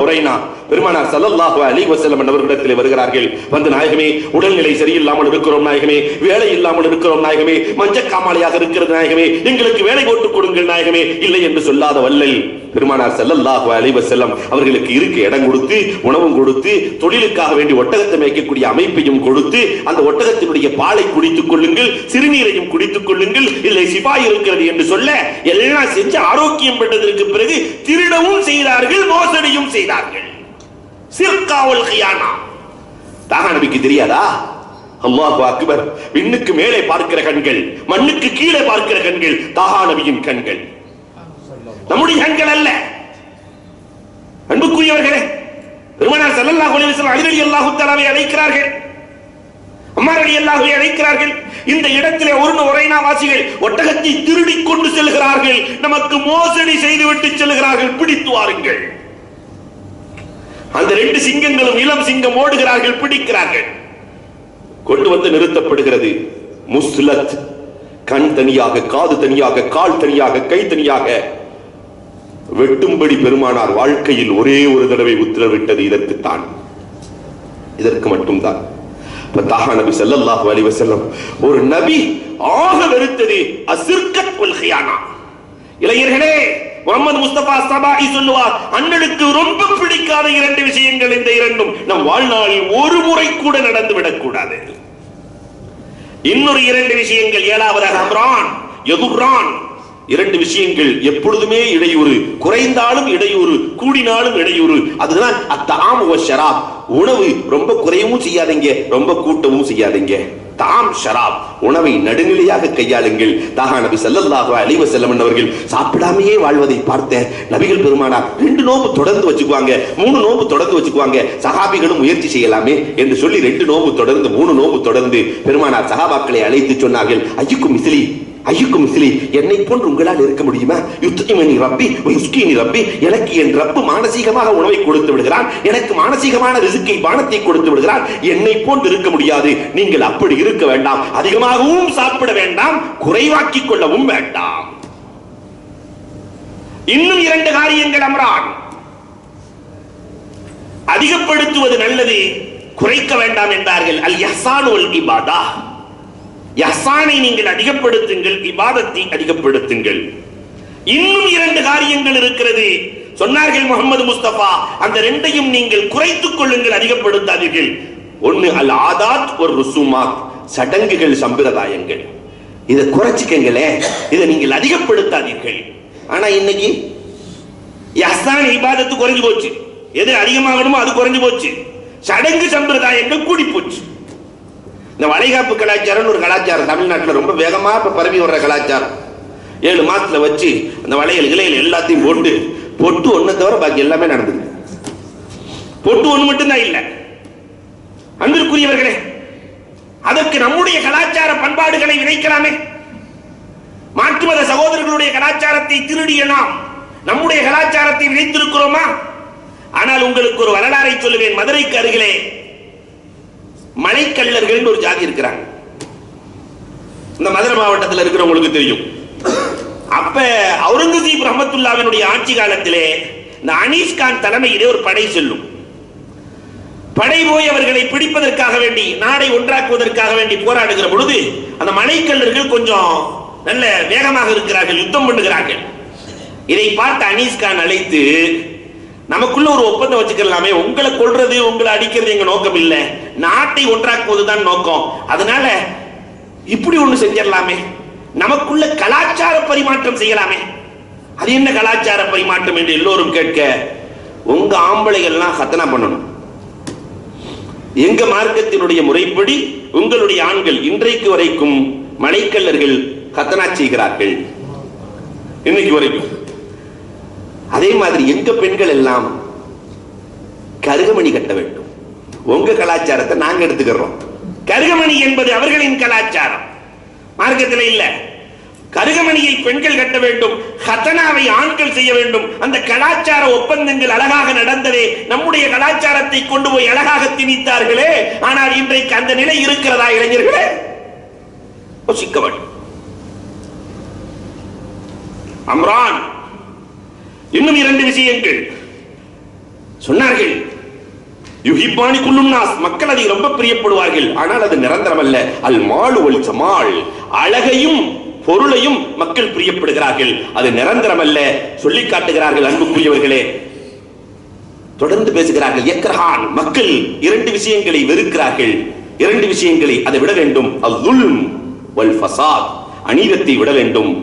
உரைனா பெருமானார் ஸல்லல்லாஹு அலைஹி வஸல்லம் அவர்களிடத்தில் வருகிறார்கள். வந்து, நாயகமே, உடல்நிலை சரியில்லாமல் இருக்கிறோம் நாயகமே, வேலை இல்லாமல் இருக்கிறோம் நாயகமே, மஞ்சக்காமாலையாக இருக்கிறது நாயகமே, எங்களுக்கு வேலை போட்டுக் கொடுங்கள் நாயகமே. இல்லை என்று சொல்லாத வல்லல் பெருமானார் ஸல்லல்லாஹு அலைஹி வஸல்லம் அவர்களுக்கு இருக்க இடம் கொடுத்து, உணவும் கொடுத்து, தொழிலுக்காக வேண்டி ஒட்டகத்தை மேய்க்கக்கூடிய அமைப்பையும் கொடுத்து, அந்த ஒட்டகத்தினுடைய பாலை குடித்துக் கொள்ளுங்கள், சிறுநீரையும் குடித்துக் கொள்ளுங்கள், இல்லை சிபாய் இருக்கிறது என்று சொல்ல எல்லாம் செஞ்சு ஆரோக்கியம் பெற்றதற்கு பிறகு திருடவும் செய்தார்கள், மோசடியும் செய்தார்கள். சிர்காவல் ஹியானா. தாஹா நபிக்கு தெரியாதா? அல்லாஹு அக்பர். விண்ணுக்கு மேலே பார்க்கிற கண்கள், மண்ணுக்கு கீழே பார்க்கிற கண்கள் தாஹா நபியின் கண்கள், நம்முடைய கண்கள் அல்ல. அன்புக்குரியவர்களே, பெருமானார் ஸல்லல்லாஹு அலைஹி வஸல்லம் அலி ரலியல்லாஹு தஆலாவை அழைக்கிறார்கள், அம்மார் ரலியல்லாஹு அழைக்கிறார்கள். இந்த இடத்திலே உரைனா வாசிகள் ஒட்டகத்தை திருடி கொண்டு செல்கிறார்கள், நமக்கு மோசடி செய்துவிட்டு செல்கிறார்கள், பிடித்து வாருங்கள். அந்த ரெண்டு சிங்கங்களும் இளம் சிங்கம் ஓடுகிறார்கள், பிடிக்கிறார்கள், கொண்டு வந்து நிறுத்தப்படுகிறது. முஸ்லத், கண் தனியாக, காது தனியாக, கால் தனியாக, கை தனியாக வெட்டும்படி பெருமானார் வாழ்க்கையில் ஒரே ஒரு தடவை உத்தரவிட்டது இதற்குத்தான், இதற்கு மட்டும்தான். தாஹா நபி ஸல்லல்லாஹு அலைஹி வஸல்லம் ஒரு நபி ஆக வெறுத்தது அஸ்ஸிர்கத் வல் ஹியானா. இளைஞர்களே, முகமது முஸ்தபா சபாஇ சொல்லுவார், அண்ணனுக்கு ரொம்ப பிடிக்காத இரண்டு விஷயங்கள் இந்த இரண்டும் நம் வாழ்நாளில் ஒரு முறை கூட நடந்து விடக்கூடாது. இன்னொரு இரண்டு விஷயங்கள், ஏழாவதாக அம்ரான் யதுர்ரான். இரண்டு விஷயங்கள் எப்பொழுதுமே இடையூறு, குறைந்தாலும் இடையூறு, கூடினாலும் இடையூறு. அதுதான் அத்தாம் வ ஷராப். உணவு ரொம்ப குறையவும் செய்யாதீங்க, ரொம்ப கூட்டவும் செய்யாதீங்க. தாம் ஷராப், உணவை நடுநிலையாக கையாளுங்கள். தாஹா நபி ஸல்லல்லாஹு அலைஹி வஸல்லம் அவர்கள் சாப்பிடாமையே வாழ்வதை பார்த்த நபிகள் பெருமானார் 2 நோன்பு தொடர்ந்து வச்சுக்குவாங்க, 3 நோன்பு தொடர்ந்து வச்சுக்குவாங்க. சஹாபிகளும் முயற்சி செய்யலாமே என்று சொல்லி 2 நோன்பு தொடர்ந்து, 3 நோன்பு தொடர்ந்து பெருமானார் சஹாபாக்களை அழைத்து சொன்னார்கள், ஐயுக்கும் மிஸ்லி, ஐயுக்கும் மிஸ்லி, என்னை போன்று உங்களால் இருக்க முடியுமா? யுத்இமனி ரப்பி வ யுஸ்கீனி ரப்பி, எனக்கு என் ரப்பு மானசீகமாக உணவை கொடுத்து விடுகிறான், எனக்கு மானசீகமான ரிஸ்கை, பானத்தை கொடுத்து விடுகிறான். என்னை போன்று இருக்க முடியாது. நீங்கள் அப்படி இருக்க வேண்டாம். அதிகமாகவும் சாப்பிட வேண்டாம், குறைவாக்கிக் கொள்ளவும் வேண்டாம். இன்னும் 2 காரியங்கள் அம்ரான். அதிகப்படுத்துவது நல்லது, குறைக்க வேண்டாம் என்றார்கள். அல் இஹ்சான் வல் இபாதா. இஹ்சானை நீங்கள் அதிகப்படுத்துங்கள், இபாதத்தை அதிகப்படுத்துங்கள். இன்னும் 2 காரியங்கள் இருக்கிறது சொன்னார்கள் முகமது முஸ்தபா. அந்த 2ஐயும் நீங்கள் குறைத்துக் கொள்ளுங்கள், அதிகப்படுத்தாதீர்கள். ஒன்னு அல் ஆதாத் ஒரு ருசுமாத், சடங்குகள், சம்பிரதாயங்கள். இதை குறைச்சிக்கங்களே, இதை நீங்கள் அதிகப்படுத்தாதீர்கள். ஆனா இன்னைக்கு இஹ்சான் இபாதத்து குறைஞ்சு போச்சு. எது அதிகமாகணுமோ அது குறைஞ்சு போச்சு. சடங்கு சம்பிரதாயங்கள் கூடி போச்சு. இந்த வளைகாப்பு கலாச்சாரம் ஒரு கலாச்சாரம் தமிழ்நாட்டில் ரொம்ப வேகமா பரவி வர்ற கலாச்சாரம். 7 மாசத்துல வச்சு அந்த வளையல் இலையில் எல்லாத்தையும் போட்டு, பொட்டு ஒண்ணு தவிர பாக்கி எல்லாமே நடந்தது. பொட்டு ஒண்ணு மட்டும்தான் இல்ல. அன்பிற்குரியவர்களே, அதற்கு நம்முடைய கலாச்சார பண்பாடுகளை விதைக்கலாமே. மாற்று மத சகோதரர்களுடைய கலாச்சாரத்தை திருடிய நாம் நம்முடைய கலாச்சாரத்தை விதைத்திருக்கிறோமா? ஆனால் உங்களுக்கு ஒரு வரலாறை சொல்லுவேன். மதுரைக்கு அருகிலே மலைக்கல்லர்கள் ஒரு ஜாதி இருக்கிறாங்க. இந்த மதுரை மாவட்டத்தில் இருக்கிறவங்களுக்கு தெரியும். அப்ப அவுரங்கசீப் ரஹ்மத்துல்லாஹ்வினுடைய ஆட்சி காலத்திலே இந்த அனீஸ் கான் தலைமையிலே ஒரு படை செல்லும். படை போய் அவர்களை பிடிப்பதற்காக வேண்டி, நாடை ஒன்றாக்குவதற்காக வேண்டி போராடுகிற பொழுது அந்த மலைக்கல்லர்கள் கொஞ்சம் நல்ல வேகமாக இருக்கிறார்கள், யுத்தம் பண்ணுகிறார்கள். இதை பார்த்து அனீஸ் கான் அழைத்து, நமக்குள்ள ஒரு ஒப்பந்தம் வச்சுக்கலாமே, உங்களை கொல்றது, உங்களை அடிக்கிறது எங்க நோக்கம் இல்ல, நாட்டை ஒன்றாக்குவதுதான் நோக்கம். அதனால இப்படி ஒண்ணு செஞ்சிடலாமே, நமக்குள்ள கலாச்சார பரிமாற்றம் செய்யலாமே. அது என்ன கலாச்சார பரிமாற்றம் என்று எல்லோரும் கேட்க, உங்க ஆம்பளைகள்லாம் ஹத்தனா பண்ணணும். எங்க மார்க்கத்தினுடைய முறைப்படி உங்களுடைய ஆண்கள் இன்றைக்கு வரைக்கும் மலைக்கல்லர்கள் ஹத்தனா செய்கிறார்கள், இன்னைக்கு வரைக்கும். அதே மாதிரி எங்க பெண்கள் எல்லாம் கருகமணி கட்ட வேண்டும். உங்க கலாச்சாரத்தை நாங்க எடுத்துக்கிறோம். கருகமணி என்பது அவர்களின் கலாச்சாரம். மார்க்கத்தில் இல்ல. கருகமணியை பெண்கள் கட்ட வேண்டும், ஹத்தனாவை ஆண்கள் செய்ய வேண்டும். அந்த கலாச்சார ஒப்பந்தங்கள் அழகாக நடந்ததே. நம்முடைய கலாச்சாரத்தை கொண்டு போய் அழகாக திணித்தார்களே. ஆனால் இன்றைக்கு அந்த நிலை இருக்கிறதா இளைஞர்களே? யோசிக்க வேண்டும். அம்ரான் இன்னும் 2 விஷயங்கள் சொன்னார்கள். யுஹிப்பானி குல்லும் நாஸ், மக்கள் அதை ரொம்ப பிரியப்படுவார்கள். ஆனால் அது நிரந்தரம் அல்ல. அல் மாலு வல் ஜமால், அழகையும் பொருளையும் மக்கள் பிரியப்படுகிறார்கள். அது நிரந்தரம் அல்ல. சொல்லி காட்டுகிறார்கள் அன்புக்குரியவர்களே. தொடர்ந்து பேசுகிறார்கள். யக்ரஹான், மக்கள் 2 விஷயங்களை வெறுக்கிறார்கள். 2 விஷயங்களை அதை விட வேண்டும். அல்-ظுல்ம் வல் ஃபஸாத், அநீதத்தை விட வேண்டும்,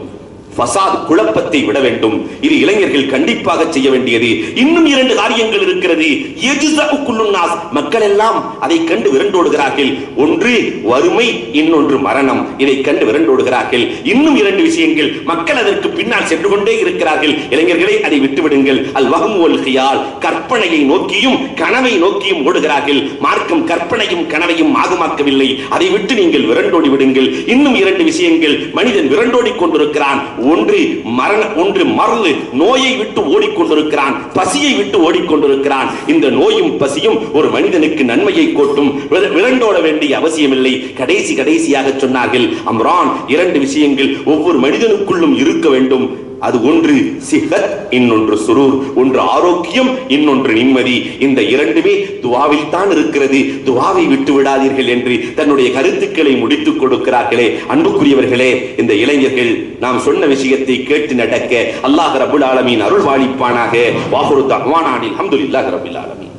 ஃபஸாத் குழப்பத்தை விட வேண்டும். இது இளைஞர்கள் கண்டிப்பாக செய்ய வேண்டியது. இன்னும் 2 காரியங்கள் இருக்கிறது. யஜ்ஸஉ குல்லுன் நாஸ், மக்கள் எல்லாம் அதை கண்டு விரண்டோடுகிறார்கள். ஒன்று வறுமை, இன்னொன்று மரணம். இதை கண்டு விரண்டோடுகிறார்கள். இன்னும் 2 விஷயங்கள், மக்கள் அதற்கு பின்னால் சென்று கொண்டே இருக்கிறார்கள். இளைஞர்களை அதை விட்டுவிடுங்கள். அல் வஹ்ம் வல் கியால், கற்பனையை நோக்கியும் கனவை நோக்கியும் ஓடுகிறார்கள். மார்க்கம் கற்பனையும் கனவையும் ஆகமாக்கவில்லை. அதை விட்டு நீங்கள் விரண்டோடி விடுங்கள். இன்னும் 2 விஷயங்கள், மனிதன் விரண்டோடி கொண்டிருக்கிறான். ஒன்று மரணம், ஒன்று மறந்து நோயை விட்டு ஓடிக்கொண்டிருக்கிறான், பசியை விட்டு ஓடிக்கொண்டிருக்கிறான். இந்த நோயும் பசியும் ஒரு மனிதனுக்கு நன்மையை கோட்டும். விரண்டோட வேண்டிய அவசியமில்லை. கடைசியாக சொன்னார்கள் அம்ரான், 2 விஷயங்கள் ஒவ்வொரு மனிதனுக்குள்ளும் இருக்க வேண்டும். அது ஒன்று சிஹத், இன்னொன்று சுரூர். ஒன்று ஆரோக்கியம், இன்னொன்று நிம்மதி. இந்த 2மே துஆவில் தான் இருக்கிறது. துஆவை விட்டு விடாதீர்கள் என்று தன்னுடைய கருத்துக்களை முடித்துக் கொடுக்கிறார்களே. அன்புக்குரியவர்களே, இந்த இளைஞர்கள் நாம் சொன்ன விஷயத்தை கேட்டு நடக்க அல்லாஹ் ரப்பல் ஆலமீன் அருள் வாளிப்பானாக. வாஹுரு தஅவானா அல்ஹம்துலில்லாஹி ரப்பில் ஆலமீன்.